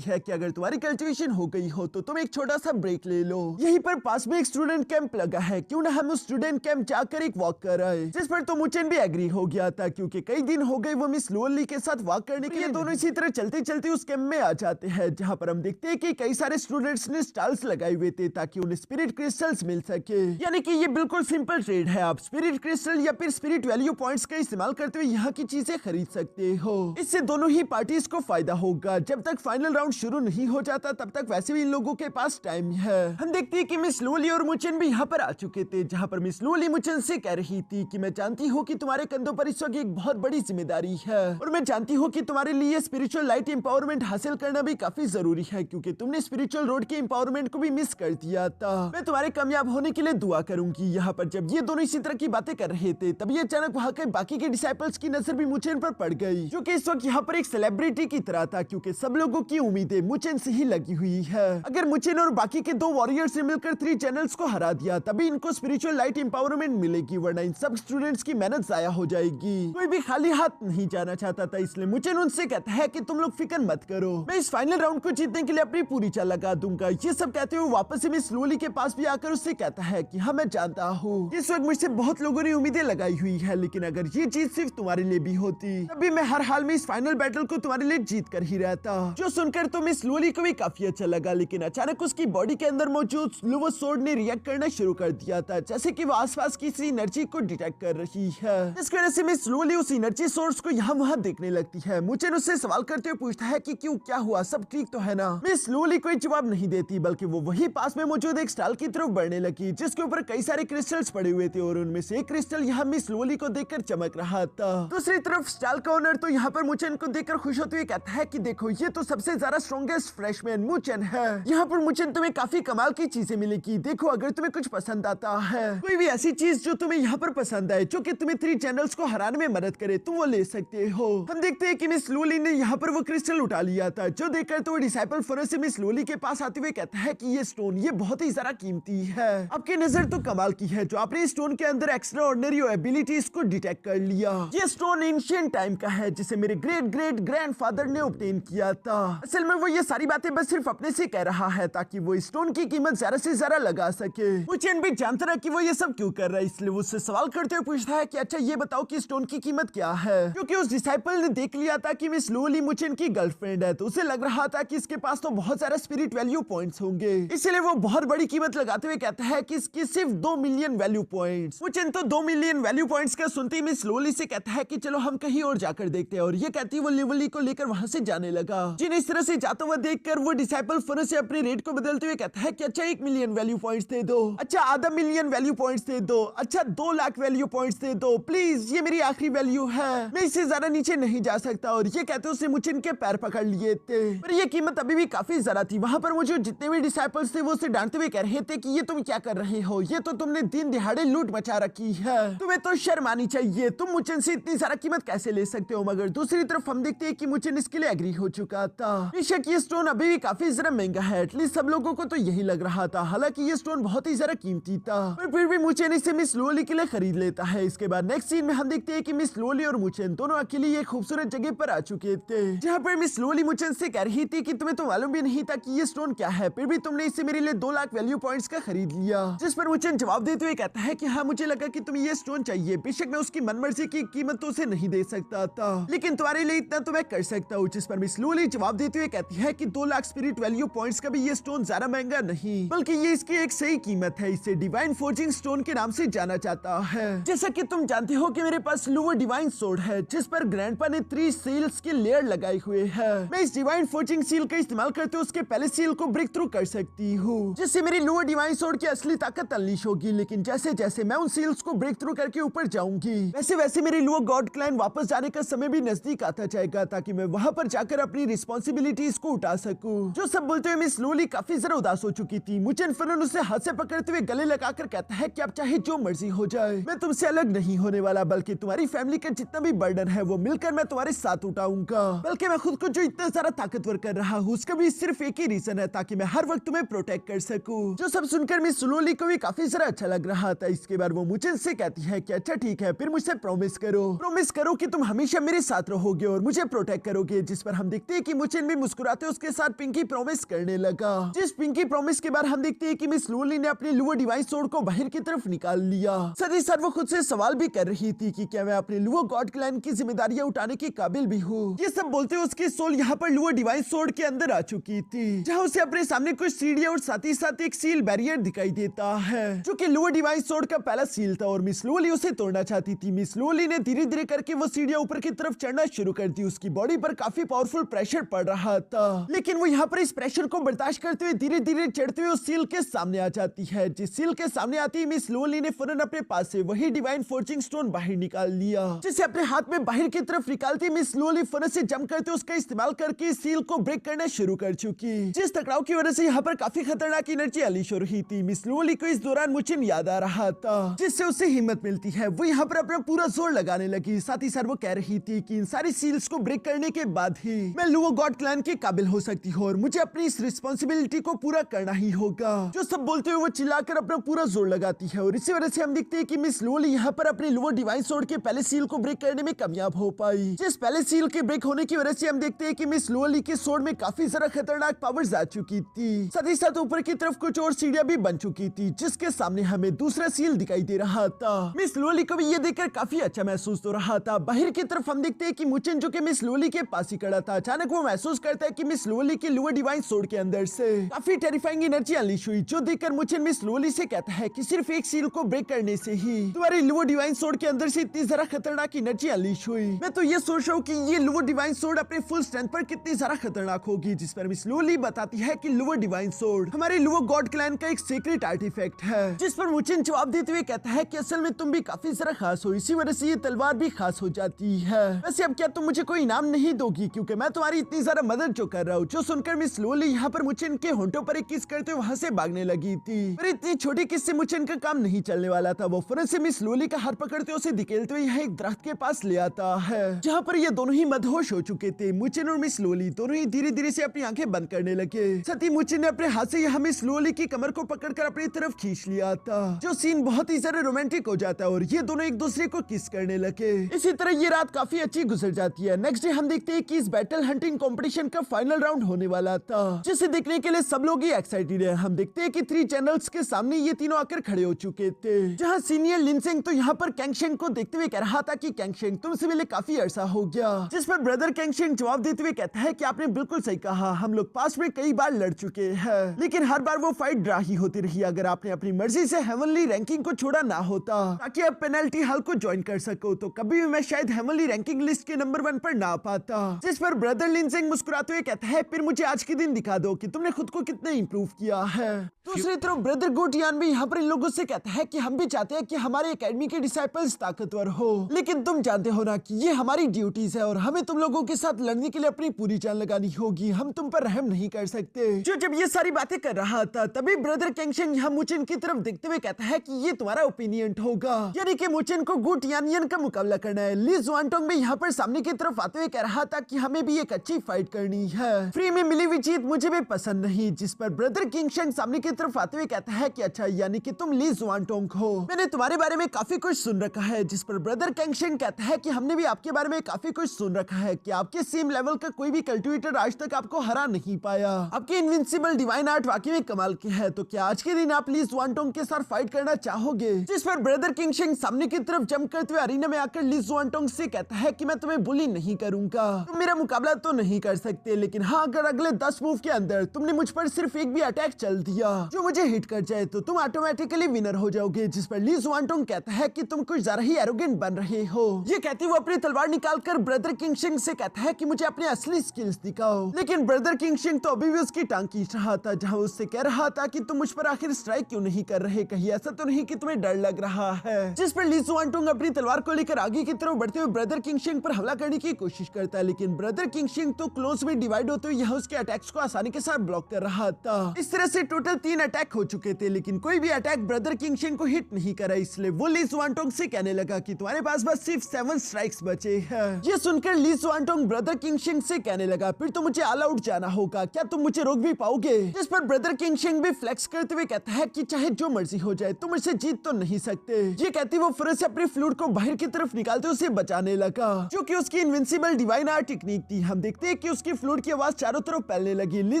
है कि अगर तुम्हारी कल्टीवेशन हो गई हो तो तुम एक छोटा सा ब्रेक ले लो, यहीं पर पास में एक स्टूडेंट कैंप लगा है, क्यों ना हम उस स्टूडेंट कैंप जाकर एक वॉक कर आए। जिस पर तो मुचेन भी एग्री हो गया था, क्योंकि कई दिन हो गए वो मिस लोली के साथ वॉक करने के लिए दोनों इसी तरह चलते चलते उस कैंप में आ जाते हैं, जहाँ पर हम देखते हैं कि कई सारे स्टूडेंट्स ने स्टॉल्स लगाए हुए थे ताकि उन्हें स्पिरिट क्रिस्टल्स मिल सके। यानी कि ये बिल्कुल सिंपल ट्रेड है, आप स्पिरिट क्रिस्टल या फिर स्पिरिट वैल्यू पॉइंट्स का इस्तेमाल करते हुए यहाँ की चीजें खरीद सकते हो। इससे दोनों ही पार्टीज को फायदा होगा। जब तक फाइनल राउंड शुरू नहीं हो जाता तब तक वैसे भी इन लोगों के पास टाइम है। हम देखते हैं कि मिस लोली और मुचेन भी यहाँ पर आ चुके थे, जहाँ पर मिस लोली मुचेन से कह रही थी कि मैं जानती हूँ कि तुम्हारे कंधों पर इस वक्त एक बहुत बड़ी जिम्मेदारी है और मैं जानती हूँ कि तुम्हारे लिए स्पिरिचुअल लाइट एम्पावरमेंट हासिल करना भी काफी जरूरी है, क्योंकि तुमने स्पिरिचुअल रोड के एम्पावरमेंट को भी मिस कर दिया था। मैं तुम्हारे कामयाब होने के लिए दुआ करूंगी। यहाँ पर जब ये दोनों इसी तरह की बातें कर रहे थे तभी अचानक वहाँ के बाकी के डिसाइपल्स की नजर भी मुचेन पर पड़ गई, जो कि इस वक्त यहाँ पर एक सेलिब्रिटी की तरह था, क्योंकि सब लोगों की उम्मीदें मुचेन से ही लगी हुई है। अगर मुचेन और बाकी के 2 वॉरियर्स ने मिलकर 3 चैनल्स को हरा दिया तभी इनको स्पिरिचुअल लाइट एम्पावरमेंट मिलेगी, वरना इन सब स्टूडेंट्स की मेहनत जाया हो जाएगी। कोई भी खाली हाथ नहीं जाना चाहता था, इसलिए मुचेन उनसे कहता है कि तुम लोग फिक्र मत करो, मैं इस फाइनल राउंड को जीतने के लिए अपनी पूरी चाल लगा दूंगा। ये सब कहते हुए वापस से मिस लोली के पास भी आकर उससे कहता है कि हाँ मैं जानता हूँ इस वक्त मुझसे बहुत लोगों ने उम्मीदें लगाई हुई है, लेकिन अगर ये जीत सिर्फ तुम्हारे लिए भी होती तभी मैं हर हाल में इस फाइनल बैटल को तुम्हारे लिए जीत कर ही रहता। जो सुनकर तो मिस लोली को भी काफी अच्छा लगा, लेकिन अचानक उसकी बॉडी के अंदर मौजूद स्लोवर सोर्ड ने रिएक्ट करना शुरू कर दिया था, जैसे कि वो आसपास किसी एनर्जी को डिटेक्ट कर रही है। इस वजह से मिस लोली उस एनर्जी सोर्स को यहाँ वहाँ देखने लगती है। मुचेन उससे सवाल करते हुए पूछता है कि क्यों, क्या हुआ, सब ठीक तो है ना। मिस लोली कोई जवाब नहीं देती, बल्कि वो वही पास में मौजूद एक स्टॉल की तरफ बढ़ने लगी, जिसके ऊपर कई सारे क्रिस्टल्स पड़े हुए थे और उनमें से एक क्रिस्टल यहाँ मिस लोली को देखकर चमक रहा था। दूसरी तरफ स्टॉल का ओनर तो यहाँ पर मुचेन को देखकर खुश होते हुए कहता है कि देखो ये तो सबसे ज्यादा स्ट्रॉन्गेस्ट फ्रेशमैन मुचेन है। यहाँ पर मुचेन तुम्हें काफी कमाल की चीजें मिलेगी, देखो अगर तुम्हें कुछ पसंद आता है, कोई भी ऐसी चीज जो तुम्हें यहाँ पर पसंद आए, जो कि तुम्हें 3 चैनल्स को हराने में मदद करे, तुम वो ले सकते हो। हम देखते हैं कि मिस लोली ने यहाँ पर वो क्रिस्टल उठा लिया था, जो देखकर तो वो डिसाइपल फरोज से मिस लोली के पास आते हुए कहता है कि ये स्टोन ये बहुत ही ज्यादा कीमती है, आपकी नजर तो कमाल की है जो आपने स्टोन के अंदर एक्स्ट्रा ऑर्डिनरी एबिलिटीज को डिटेक्ट कर लिया। ये स्टोन एंशिएंट टाइम का है जिसे मेरे ग्रेट ग्रेट ग्रैंडफादर ने ऑब्टेन किया था। असल में वो ये सारी बातें बस सिर्फ अपने से कह रहा है ताकि वो स्टोन की कीमत ज्यादा से ज्यादा लगा सके। मुचेन भी जानता रहा कि वो ये सब क्यों कर रहा है, इसलिए वो उससे सवाल करते हुए पूछता है कि अच्छा ये बताओ कि स्टोन की कीमत क्या है, क्योंकि उस डिसाइपल ने देख लिया था कि मिस लोली मुचेन की गर्लफ्रेंड है, तो उसे लग रहा था कि इसके पास तो बहुत सारा स्पिरिट वैल्यू पॉइंट्स होंगे, इसलिए वो बहुत बड़ी कीमत लगाते हुए कहता है कि इसकी सिर्फ 2 मिलियन वैल्यू पॉइंट्स। मुचेन तो 2 मिलियन वैल्यू पॉइंट्स का सुनते ही मिस लोली से कहता है कि चलो हम कहीं और जाकर देखते हैं, और ये कहती है वो लिवली को लेकर वहां से जाने लगा। जिन इस तरह से जाता हुआ देखकर वो डिसाइपल फौरन से अपने रेट को बदलते हुए कहता है कि अच्छा 1 मिलियन वैल्यू पॉइंट्स दे दो, अच्छा आधा मिलियन वैल्यू पॉइंट्स दे दो, अच्छा 2 लाख वैल्यू पॉइंट्स दे दो, प्लीज ये मेरी आखिरी वैल्यू है, मैं इससे ज्यादा नीचे नहीं जा सकता। और ये कहते उसने मुचेन के पैर पकड़ लिए थे, पर ये कीमत अभी भी काफी ज्यादा थी। वहां पर मुझे जितने भी डिसाइपल्स थे वो उसे डांटते हुए कह रहे थे कि ये तुम क्या कर रहे हो, ये तो तुमने दिन दिहाड़े लूट मचा रखी है, तुम्हें तो शर्म आनी चाहिए, तुम मुचेन से इतनी सारा कीमत कैसे ले सकते हो। मगर दूसरी तरफ हम देखते हैं कि मुचेन इसके लिए एग्री हो चुका था। बेशक ये स्टोन अभी भी काफी ज्यादा महंगा है, एटलीस्ट सब लोगों को तो यही लग रहा था, हालांकि ये स्टोन बहुत ही ज्यादा कीमती था, पर फिर भी मुचेन इसे मिस लोली के लिए खरीद लेता है। इसके बाद नेक्स्ट सीन में हम देखते हैं कि मिस लोली और मुचेन दोनों अकेले एक खूबसूरत जगह पर आ चुके थे, जहाँ पर मिस लोली मुचेन से कह रही थी कि तुम्हें तो मालूम भी नहीं था कि ये स्टोन क्या है, फिर भी तुमने इसे मेरे लिए 2 लाख वैल्यू पॉइंट्स का खरीद लिया। जिस पर मुचेन जवाब देते हुए कहता है कि हाँ मुझे लगा कि तुम्हें ये स्टोन चाहिए, बेशक मैं उसकी मनमर्जी की कीमत तो उसे नहीं दे सकता था, लेकिन तुम्हारे लिए इतना तो मैं कर सकता हूँ। जिस पर मिस लोली जवाब देते हुए कहती है कि 2 लाख स्पिरिट वैल्यू पॉइंट्स का भी ये स्टोन ज्यादा महंगा नहीं, बल्कि ये इसकी एक सही कीमत है, इसे डिवाइन फोर्जिंग स्टोन के नाम से जाना जाता है। जैसा कि तुम जानते हो कि मेरे पास लूवर डिवाइन सोर्ड है, जिस पर ग्रैंडपा ने 3 सील्स के लेयर लगाए हुए हैं। मैं इस डिवाइन फोर्जिंग सील का इस्तेमाल करते हुए उसके पहले सील को ब्रेक थ्रू कर सकती हूँ, जिससे मेरी लूवर डिवाइन सोर्ड की असली ताकत अनलीश होगी। लेकिन जैसे जैसे मैं उन सील्स को ब्रेक थ्रू करके ऊपर जाऊंगी, वैसे वैसे मेरी लूवर गॉड क्लैन वापस जाने का समय भी नजदीक आता जाएगा, ताकि मैं वहां पर जाकर अपनी रिस्पॉन्सिबिलिटीज को उठा सकूं। जो सब बोलते हुए मिस लोली काफी ज्यादा उदास हो चुकी थी। मुचेन फौरन उसे हाथ से पकड़ते हुए गले लगाकर कहता है कि अब चाहे जो मर्जी हो जाए, मैं तुमसे अलग नहीं होने वाला, बल्कि तुम्हारी फैमिली का जितना भी बर्डन है वो मिलकर मैं तुम्हारे साथ उठाऊंगा। बल्कि मैं खुद को जो इतना सारा ताकतवर कर रहा हूँ उसका भी सिर्फ एक ही रीजन है, ताकि मैं हर वक्त तुम्हें प्रोटेक्ट कर सकूं। जो सब सुनकर मिस लोली को भी काफी ज्यादा अच्छा लग रहा था। इसके बाद वो मुचेन से कहती है कि अच्छा ठीक है, फिर मुझसे प्रॉमिस करो कि तुम हमेशा मेरे साथ रहोगे और मुझे प्रोटेक्ट करोगे। जिस पर हम देखते हैं कि मुचेन भी मुस्कुराते उसके साथ पिंकी प्रॉमिस करने लगा। जिस पिंकी प्रॉमिस के बाद हम देखते हैं कि मिस लोली ने अपनी लूवर डिवाइन सोर्ड को बाहर की तरफ निकाल लिया। साथ ही साथ वो खुद से सवाल भी कर रही थी कि क्या मैं अपने लूवर गॉड क्लैन की जिम्मेदारियां उठाने के काबिल भी हूँ। ये सब बोलते हुए उसकी सोल यहाँ पर लूवर डिवाइन सोर्ड के अंदर आ चुकी थी, जहाँ उसे अपने सामने कुछ सीढ़ियां और साथ ही साथ एक सील बैरियर दिखाई देता है, जो कि लूवर डिवाइन सोर्ड का पहला सील था और मिस लोली उसे तोड़ना चाहती थी। मिस लोली ने धीरे धीरे करके वो सीढ़ियां ऊपर की तरफ चढ़ना शुरू कर दी। उसकी बॉडी पर काफी पावरफुल प्रेशर पड़ रहा था, लेकिन वो यहाँ पर इस प्रेशर को बर्दाश्त करते हुए धीरे धीरे चढ़ते हुए उस सील के सामने आ जाती है। जिस सील के सामने आती है मिस लोली ने फौरन अपने पास से वही डिवाइन फोर्जिंग स्टोन बाहर निकाल लिया, जिसे अपने हाथ में बाहर की तरफ निकालती मिस लोली फौरन से जंप करते उसका इस्तेमाल करके सील को ब्रेक करना शुरू कर चुकी, जिस टकराव की वजह से यहाँ पर काफी खतरनाक एनर्जी अनलीश हो रही थी। मिस लोली को इस दौरान मुचेन याद आ रहा था, जिससे उसे हिम्मत मिलती है। वो यहाँ पर अपना पूरा जोर लगाने लगी। साथ ही साथ वो कह रही थी कि इन सारी सील्स को ब्रेक करने के बाद ही मैं लूवर गॉड क्लैन के काबिल हो सकती हूँ और मुझे अपनी इस रिस्पॉन्सिबिलिटी को पूरा करना ही होगा। जो सब बोलते हुए वो चिल्लाकर अपना पूरा जोर लगाती है और इसी वजह से हम देखते हैं कि मिस लोली यहाँ पर अपने लूवर डिवाइन सोर्ड के पहले सील को ब्रेक करने में कामयाब हो पाई। जिस पहले सील के ब्रेक होने की वजह से हम देखते हैं कि मिस लोली के सोर्ड में काफी ज्यादा खतरनाक पावर्स आ चुकी थी। साथ ही साथ ऊपर की तरफ कुछ और सीढ़ियां भी बन चुकी थी, जिसके सामने हमें दूसरा सील दिखाई दे रहा था। मिस लोली को भी ये देखकर काफी अच्छा महसूस हो रहा था। बाहर की तरफ हम देखते हैं कि मुचेन जो कि मिस लोली के पास ही खड़ा था, अचानक वो महसूस करता है कि मिस लोली के लूवर डिवाइन सोर्ड के अंदर से काफी टेरिफाइंग एनर्जी अनलीश हुई, जो देखकर मुचेन मिस लोली से कहता है कि सिर्फ एक सील को ब्रेक करने से ही तुम्हारी लूवर डिवाइन सोर्ड के अंदर से इतनी ज्यादा खतरनाक एनर्जी अनलीश हुई। मैं तो ये सोच रहा हूँ कि ये लूवर डिवाइन सोर्ड अपने फुल स्ट्रेंथ पर कितनी ज्यादा खतरनाक होगी। जिस पर मिस लोली बताती है कि लूवर डिवाइन सोर्ड हमारे लूवर गॉड क्लैन का एक सीक्रेट आर्टिफैक्ट है। जिस पर मुचेन जवाब देते हुए कहता है कि असल में तुम भी काफी ज्यादा खास हो, इसी वजह से ये तलवार भी खास हो जाती है। वैसे अब क्या तुम मुझे कोई इनाम नहीं दोगी, क्योंकि मैं तुम्हारी इतनी ज्यादा मदद जो कर रहा हूँ। जो सुनकर मिस लोली यहाँ पर मुचेन के होंठों पर एक किस करते वहां से भागने लगी थी, पर इतनी छोटी किस से मुचेन का काम नहीं चलने वाला था। वो फौरन से मिस लोली का हाथ पकड़ते उसे धकेलते हुए यहाँ एक दरख्त के पास ले आता है, जहाँ पर ये दोनों ही मदहोश हो चुके थे। मुचेन और मिस लोली दोनों ही धीरे धीरे से अपनी आंखें बंद करने लगे। साथ ही मुचेन ने अपने हाथ से यहाँ मिस लोली की कमर को पकड़कर अपनी तरफ खींच लिया था, जो सीन बहुत ही ज्यादा रोमांटिक हो जाता है और ये दोनों एक दूसरे को किस करने लगे। इसी इसी तरह ये रात काफी अच्छी गुजर जाती है। नेक्स्ट डे हम देखते हैं कि इस बैटल हंटिंग कंपटीशन का फाइनल राउंड होने वाला था, जिसे देखने के लिए सब लोग ही एक्साइटेड है। हम देखते हैं कि 3 चैनल्स के सामने ये तीनों आकर खड़े हो चुके थे, जहां सीनियर लिनसेंग तो यहाँ पर कैंगशेंग को देखते हुए कह रहा था कि कैंगशेंग तुमसे मिले काफी अरसा हो गया, जिस पर ब्रदर कैंगशेंग जवाब देते हुए कहता है कि आपने बिल्कुल सही कहा, हम लोग पास में कई बार लड़ चुके हैं, लेकिन हर बार वो फाइट ड्रा ही होती रही। अगर आपने अपनी मर्जी से हेवनली रैंकिंग को छोड़ा ना होता ताकि आप पेनल्टी हल को ज्वाइन कर सको, तो कभी भी मैं शायद हेवनली रैंकिंग लिस्ट के नंबर 1 पर ना पाता। जिस पर ब्रदर लिनसेंग मुस्कुराते हुए कहता है, फिर मुझे आज के दिन दिखा दो कि तुमने खुद को कितना इंप्रूव किया है। दूसरी तरफ ब्रदर गोटियान भी यहाँ पर इन लोगों से कहता है कि हम भी चाहते हैं कि हमारे एकेडमी के डिसाइपल्स ताकतवर हो, लेकिन तुम जानते हो ना कि ये हमारी ड्यूटीज है और हमें तुम लोगों के साथ लड़ने के लिए अपनी पूरी जान लगानी होगी, हम तुम पर रहम नहीं कर सकते। जो जब ये सारी बातें कर रहा था तभी ब्रदर कैंगशेंग यहाँ मुचिन की तरफ देखते हुए कहता है कि ये तुम्हारा ओपिनियन होगा, यानी कि मुचिन को गु टियानियन का मुकाबला करना है। ली जुआनटोंग भी यहाँ पर सामने की तरफ आते हुए कह रहा था कि हमें भी एक अच्छी फाइट करनी है, फ्री में मिली हुई जीत मुझे भी पसंद नहीं। जिस पर ब्रदर कैंगशेंग सामने की तरफ आते हुए कहता है कि अच्छा, यानी कि तुम ली जुआनटोंग हो, मैंने तुम्हारे बारे में काफी कुछ सुन रखा है। जिस पर ब्रदर कैंगशेंग कहता है कि हमने भी आपके बारे में काफी कुछ सुन रखा है कि आपके सेम लेवल का कोई भी कल्टिवेटर आज तक आपको हरा नहीं पाया, आपकी इनविंसिबल डिवाइन आर्ट वाकई में कमाल की है, तो क्या आज के दिन आप ली जुआनटोंग के साथ फाइट करना चाहोगे? जिस पर ब्रदर कैंगशेंग सामने की तरफ जंप करते हुए अरीना में आकर ली जुआनटोंग से कहता है कि मैं तुम्हें बुली नहीं करूंगा, तुम मेरा मुकाबला तो नहीं कर सकते, लेकिन हाँ, अगर अगले 10 मूव के अंदर तुमने मुझ पर सिर्फ एक भी अटैक चल दिया जो मुझे हिट कर जाए तो तुम ऑटोमेटिकली विनर हो जाओगे। जिस पर ली जुआनटोंग कहता है कि तुम कुछ ज्यादा ही एरोगेंट बन रहे हो। ये कहते हुए अपनी तलवार निकालकर ब्रदर कैंगशेंग से कहता है कि मुझे अपने असली स्किल्स दिखाओ, लेकिन ब्रदर कैंगशेंग तो अभी भी उसकी टांग खींच रहा था, जहां उससे कह रहा था कि तुम मुझ पर आखिर स्ट्राइक क्यों नहीं कर रहे, कहीं ऐसा तो नहीं कि तुम्हें डर लग रहा है। जिस पर ली जुआनटोंग अपनी तलवार को लेकर आगे की तरफ बढ़ते हुए ब्रदर कैंगशेंग पर हमला करने की कोशिश करता है, लेकिन ब्रदर कैंगशेंग तो क्लोज में डिवाइड होते हुए यहाँ उसके अटैक्स को आसानी के साथ ब्लॉक कर रहा था। इस तरह से टोटल 3 अटैक हो चुके थे, लेकिन कोई भी अटैक ब्रदर कैंगशेंग को हिट नहीं करा, इसलिए वो ली जुआनटोंग से कहने लगा कि तुम्हारे पास बस सिर्फ 7 स्ट्राइक्स बचे हैं। ये सुनकर ली जुआनटोंग ब्रदर कैंगशेंग से कहने लगा, फिर तो मुझे ऑल आउट जाना होगा, क्या तुम मुझे रोक भी पाओगे? जिस पर ब्रदर कैंगशेंग भी फ्लेक्स करते हुए कहता है कि चाहे जो मर्जी हो जाए तुम मुझसे जीत तो नहीं सकते। ये कहती वो फुर्र से अपनी फ्लूट को बाहर की तरफ निकालते उसे बचाने लगा, जो कि उसकी इनविंसिबल डिवाइन आर्ट टेक्निक थी। हम देखते हैं कि उसकी फ्लूट की आवाज चारों तरफ फैलने लगी। ली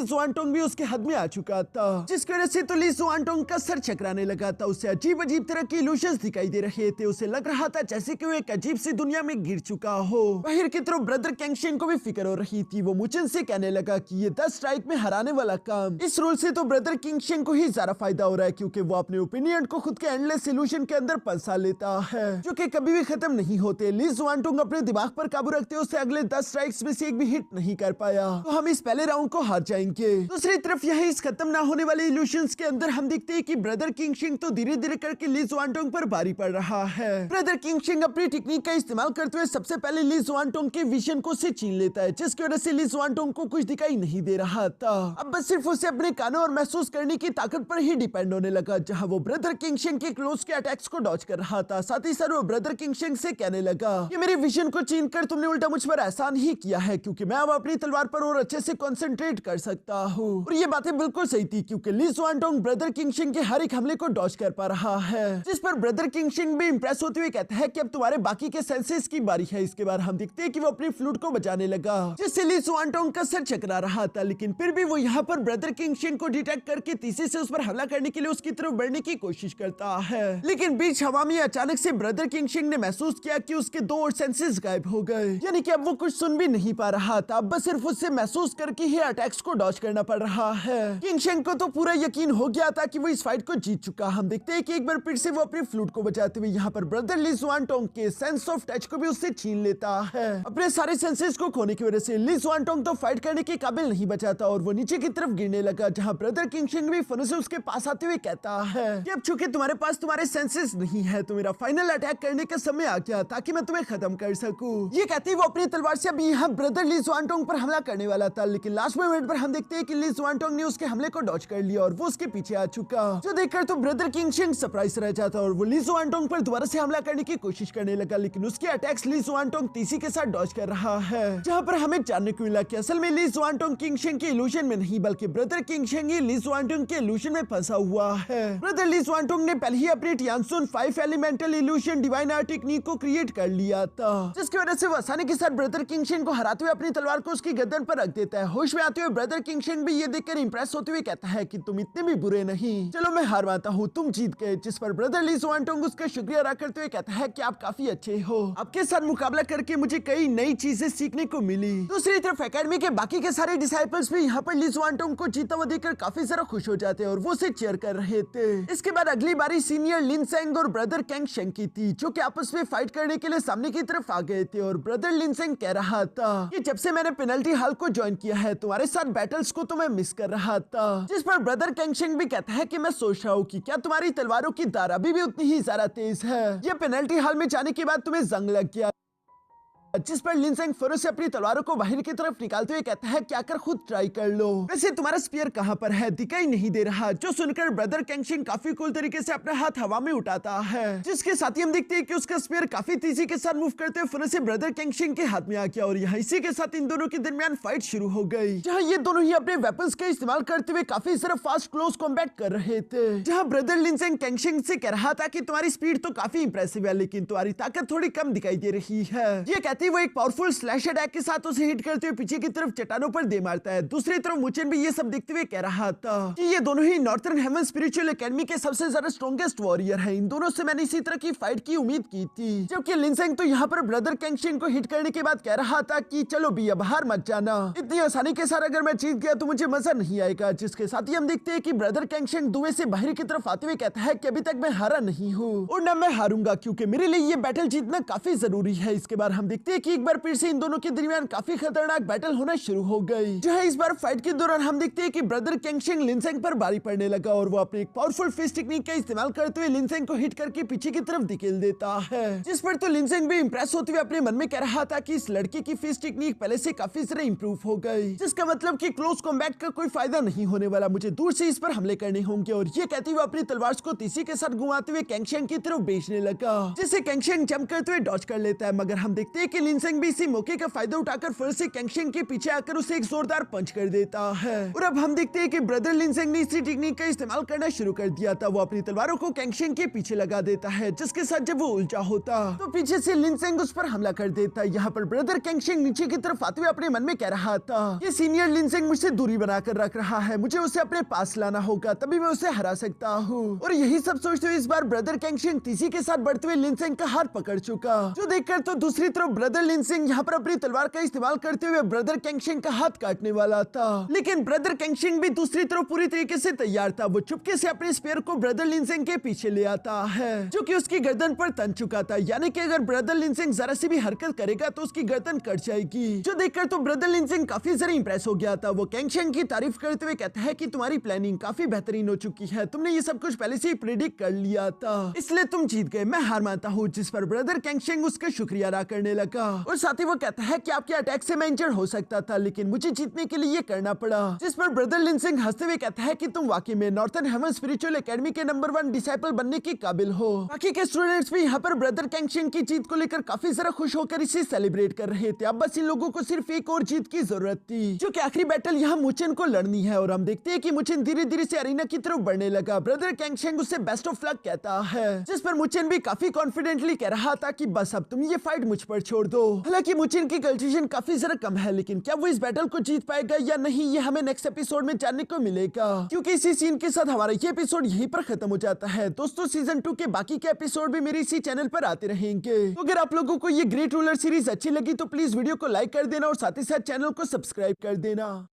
जुआनटोंग भी उसके हद में आ चुका था, जिसकी वजह से तो ली जुआनटोंग का सर चकराने लगा था। उसे अजीब अजीब तरह के इल्यूशंस दिखाई दे रहे थे, उसे लग रहा था जैसे कि वो एक अजीब सी दुनिया में गिर चुका हो। बाहर की तरफ ब्रदर कैंगशेंग को भी फिक्र हो रही थी। वो मुचिन से कहने लगा कि ये 10 स्ट्राइक में हराने वाला काम, इस रूल से तो ब्रदर कैंगशेंग को ही ज्यादा फायदा हो रहा है, क्योंकि वो अपने ओपिनियन को खुद के एंडलेस सोल्यूशन के अंदर फंसा लेता है, जो कि कभी भी खत्म नहीं होते। ली जुआनटोंग अपने दिमाग पर काबू रखते उसे अगले 10 स्ट्राइक्स में से एक भी हिट नहीं कर पाया, तो हम इस पहले राउंड को हार जाएंगे। दूसरी तरफ यहाँ इस खत्म ना होने वाले इल्यूशंस के अंदर हम देखते हैं कि ब्रदर कैंगशेंग तो धीरे धीरे करके ली जुआनटोंग पर भारी पड़ रहा है। ब्रदर कैंगशेंग अपनी टेक्निक का इस्तेमाल करते हुए सबसे पहले ली जुआनटोंग के विजन को से छीन लेता है, जिसकी वजह से ली जुआनटोंग को कुछ दिखाई नहीं दे रहा था। अब बस सिर्फ उसे अपने कानों और महसूस करने की ताकत पर ही डिपेंड होने लगा, जहां वो ब्रदर कैंगशेंग के क्लोज के अटैक्स को डॉज कर रहा था। साथ ही साथ वो ब्रदर कैंगशेंग से कहने लगा कि मेरे विजन को छीन कर तुमने उल्टा मुझ पर एहसान ही किया है, क्योंकि मैं अब अपनी तलवार पर और अच्छे से कंसंट्रेट कर सकता हूँ। और ये बातें बिल्कुल सही थी, क्योंकि ली जुआनटोंग ब्रदर कैंगशेंग के हर एक हमले को डॉज कर पा रहा है। जिस पर ब्रदर कैंगशेंग भी इंप्रेस होते हुए कहता है कि अब तुम्हारे बाकी के सेंसेस की बारी है। इसके बाद हम देखते हैं कि वो अपनी फ्लूट को बजाने लगा, जिससे ली जुआनटोंग का सर चकरा रहा था, लेकिन फिर भी वो यहाँ पर ब्रदर कैंगशेंग को डिटेक्ट करके तीसरे से उस पर हमला करने के लिए उसकी तरफ बढ़ने की कोशिश करता है। लेकिन बीच हवा में अचानक से ब्रदर कैंगशेंग ने महसूस किया कि उसके 2 और सेंसेस गायब हो गए, यानी कि अब वो कुछ सुन भी नहीं पा रहा था। अब बस सिर्फ उससे महसूस करके ही अटैक्स को डॉज करना पड़ रहा है। कैंगशेंग को तो पूरा यकीन हो गया था कि वो इस फाइट को जीत चुका। हम देखते हैं कि एक बार फिर से वो अपनी फ्लूट को बजाते हुए यहाँ पर ब्रदर ली जुआनटोंग के सेंस ऑफ टच को भी उससे छीन लेता है। अपने सारे सेंसेस को खोने की वजह से ली जुआनटोंग तो फाइट करने के काबिल नहीं बचा था और वो नीचे की तरफ गिरने लगा, जहाँ ब्रदर कैंगशेंग भी फन से उसके पास आते हुए कहता है कि अब चूंकि तुम्हारे पास तुम्हारे सेंसेस नहीं है तो मेरा फाइनल अटैक करने का समय आ गया, ताकि मैं तुम्हें खत्म कर सकूं। ये कहती वो अपनी तलवार से अभी यहाँ ब्रदर ली जुआनटोंग पर हमला करने वाला था, लेकिन लास्ट मोमेंट पर हम देखते हैं कि ली जुआनटोंग ने उसके हमले को डॉज कर लिया और वो उसके पीछे आ चुका, जो देखकर तो ब्रदर कैंगशेंग सरप्राइज रह जाता और वो ली जुआनटोंग पर दोबारा से हमला करने की कोशिश करने लगा, लेकिन उसके अटैक्स ली जुआनटोंग तीसरी के साथ डॉज कर रहा है। जहाँ पर हमें जानने को मिला कि असल में ली जुआनटोंग कैंगशेंग के इल्यूजन में नहीं बल्कि ब्रदर कैंगशेंग ही ली जुआनटोंग के इल्यूजन में फंसा हुआ है। ब्रदर ली जुआनटोंग ने पहले ही अपनी टियानसुन 5 elemental illusion divine art technique को क्रिएट हिट कर लिया था, जिसकी वजह से वो आसानी के साथ ब्रदर किंगशिन को हराते हुए अपनी तलवार को उसकी गर्दन पर रख देता है। होश में आते हुए ब्रदर किंगशिन भी ये देखकर इंप्रेस होते हुए कहता है कि तुम इतने भी बुरे नहीं, चलो मैं हार मानता हूँ, तुम जीत गए। जिस पर ब्रदर ली ज़ुआनटोंग उसका शुक्रिया अदा करते हुए कहता है कि आप काफी अच्छे हो, आपके साथ मुकाबला करके मुझे कई नई चीजें सीखने को मिली। दूसरी तरफ एकेडमी के बाकी के सारे डिसाइपल्स भी यहाँ पर ली ज़ुआनटोंग को जीता हुआ देखकर काफी ज्यादा खुश हो जाते हैं और वो उसे चीयर कर रहे थे। इसके बाद अगली बारी सीनियर लिनसेंग और ब्रदर कैंग शेंग की थी, जो कि आपस में फाइट करने के लिए सामने की तरफ आ गए थे। और ब्रदर लिनसेंग कह रहा था कि जब से मैंने पेनल्टी हॉल को ज्वाइन किया है तुम्हारे साथ बैटल्स को तो मैं मिस कर रहा था। जिस पर ब्रदर कैंग शेंग भी कहता है कि मैं सोच रहा हूँ कि क्या तुम्हारी तलवारों की धार अभी भी उतनी ही ज्यादा तेज है। ये पेनल्टी हॉल में जाने के बाद तुम्हें जंग लग गया। जिस पर लिनसेंग फुर्र से अपनी तलवारों को बाहर की तरफ निकालते हुए कहता है कि आकर खुद ट्राई कर लो। वैसे तुम्हारा स्पीयर कहाँ पर है, दिखाई नहीं दे रहा। जो सुनकर ब्रदर कैंगशिन काफी कूल तरीके से अपना हाथ हवा में उठाता है, जिसके साथ ही हम देखते हैं कि उसका स्पीयर काफी तेजी के साथ मूव करते हुए फुर्र से ब्रदर कैंगशिन के हाथ में आ गया। और यहाँ इसी के साथ इन दोनों के दरमियान फाइट शुरू हो गई, जहाँ ये दोनों ही अपने वेपन्स का इस्तेमाल करते हुए काफी सारा फास्ट क्लोज कॉम्बैट कर रहे थे। जहाँ ब्रदर लिनसेंग कैंगशिन से कह रहा था कि तुम्हारी स्पीड तो काफी इंप्रेसिव है, लेकिन तुम्हारी ताकत थोड़ी कम दिखाई दे रही है। ये कहते हुए एक पावरफुल स्लैश अटैक के साथ उसे हिट करते हुए पीछे की तरफ चट्टानों पर दे मारता है। दूसरी तरफ मुचेन भी ये सब देखते हुए कह रहा था कि ये दोनों ही नॉर्थर्न हेवन स्पिरिचुअल एकेडमी के सबसे ज्यादा स्ट्रॉन्गेस्ट वॉरियर हैं। इन दोनों से मैंने इसी तरह की फाइट की उम्मीद की थी। जबकि लिनसेंग तो यहाँ पर ब्रदर कैंगशिन को हिट करने के बाद कह रहा था कि चलो भी अब हार मत जाना, इतनी आसानी के साथ अगर मैं जीत गया तो मुझे मजा नहीं आएगा। जिसके साथ ही हम देखते हैं कि ब्रदर कैंगशिन धुएं से बाहर की तरफ आते हुए कहता है कि अभी तक मैं हारा नहीं हूँ और न मैं हारूंगा, क्योंकि मेरे लिए ये बैटल जीतना काफी जरूरी है। इसके बाद हम देखते हैं कि एक बार फिर से इन दोनों के दरमियान काफी खतरनाक बैटल होना शुरू हो गई, जहां इस बार फाइट के दौरान हम देखते हैं कि ब्रदर कैंगशिन लिनसेंग पर भारी पड़ने लगा और वो अपने एक पावरफुल फिस्ट टेक्निक का इस्तेमाल करते हुए लिनसेंग को हिट करके पीछे की तरफ धकेल देता है। जिस पर तो लिनसेंग भी इंप्रेस होते हुए अपने मन में कह रहा था कि इस लड़के की फिस्ट टेक्निक पहले से काफी ज्यादा इंप्रूव हो गई, जिसका मतलब कि क्लोज कॉम्बैट का कोई फायदा नहीं होने वाला, मुझे दूर से इस पर हमले करने होंगे। और ये कहते हुए अपनी तलवार को तीसी के साथ घुमाते हुए कैंगशिन की तरफ बेचने लगा, जिसे कैंगशिन जंप करते हुए डॉज कर लेता है। मगर हम देखते हैं कि लिनसेंग भी इसी मौके का फायदा उठाकर फिर से कैंगशिन के पीछे आकर उसे एक जोरदार पंच कर देता है। और अब हम देखते हैं कि ब्रदर लिनसेंग ने इसी टेक्निक का इस्तेमाल करना शुरू कर दिया था। वो अपनी तलवारों को कैंगशिन के पीछे लगा देता है, जिसके साथ जब वो उल्टा होता तो पीछे से लिनसेंग उस पर हमला कर देता। यहाँ पर ब्रदर कैंगशिन नीचे की तरफ आते हुए अपने मन में कह रहा था ये सीनियर लिनसेंग मुझसे दूरी बनाकर रख रहा है, मुझे उसे अपने पास लाना होगा, तभी मैं उसे हरा सकता हूँ। और यही सब सोचते हुए इस बार ब्रदर कैंगशिन तीसी के साथ बढ़ते हुए लिनसेंग का हाथ पकड़ चुका, जो देखकर तो दूसरी तरफ ब्रदर लिनसेंग यहाँ पर अपनी तलवार का इस्तेमाल करते हुए ब्रदर कैंगशिन का हाथ काटने वाला था। लेकिन ब्रदर कैंगशिन भी दूसरी तरफ पूरी तरीके से तैयार था। वो चुपके से अपने स्पेयर को ब्रदर लिनसेंग के पीछे ले आता है, जो कि उसकी गर्दन पर तन चुका था, यानी कि अगर ब्रदर लिनसेंग जरा सी भी हरकत करेगा तो उसकी गर्दन कट जाएगी। जो देखकर तो ब्रदर लिनसेंग काफी ज्यादा इंप्रेस हो गया था। वो कैंगशिन की तारीफ करते हुए कहता है कि तुम्हारी प्लानिंग काफी बेहतरीन हो चुकी है, तुमने ये सब कुछ पहले से ही प्रेडिक्ट कर लिया था, इसलिए तुम जीत गए, मैं हार मानता हूँ। जिस पर ब्रदर कैंगशिन उसका शुक्रिया अदा करने लगा और साथ ही वो कहता है कि आपके अटैक से मैं इंजर्ड हो सकता था, लेकिन मुझे जीतने के लिए ये करना पड़ा। जिस पर ब्रदर लिनसेंग हंसते हुए कहता है कि तुम वाकई में नॉर्थर्न हेवन स्पिरिचुअल एकेडमी के नंबर 1 डिसाइपल बनने के काबिल हो। बाकी के स्टूडेंट्स भी यहाँ पर ब्रदर कैंगशिन की जीत को लेकर काफी ज्यादा खुश होकर इसे सेलिब्रेट कर रहे थे। अब बस इन लोगों को सिर्फ एक और जीत की जरूरत थी, जो कि आखिरी बैटल यहाँ मुचेन को लड़नी है। और हम देखते हैं कि मुचेन धीरे धीरे से अरीना की तरफ बढ़ने लगा। ब्रदर कैंगशिन उससे बेस्ट ऑफ लक कहता है, जिस पर मुचेन भी काफी कॉन्फिडेंटली कह रहा था कि बस अब तुम ये फाइट मुझ पर छोड़ दो। हालांकि मुचेन की कल्टीवेशन काफी ज्यादा कम है, लेकिन क्या वो इस बैटल को जीत पाएगा या नहीं, ये हमें नेक्स्ट एपिसोड में जानने को मिलेगा, क्योंकि इसी सीन के साथ हमारा ये एपिसोड यहीं पर खत्म हो जाता है। दोस्तों सीजन 2 के बाकी के एपिसोड भी मेरे इसी चैनल पर आते रहेंगे। तो अगर आप लोगों को ये ग्रेट रूलर सीरीज अच्छी लगी तो प्लीज वीडियो को लाइक कर देना और साथ ही साथ चैनल को सब्सक्राइब कर देना।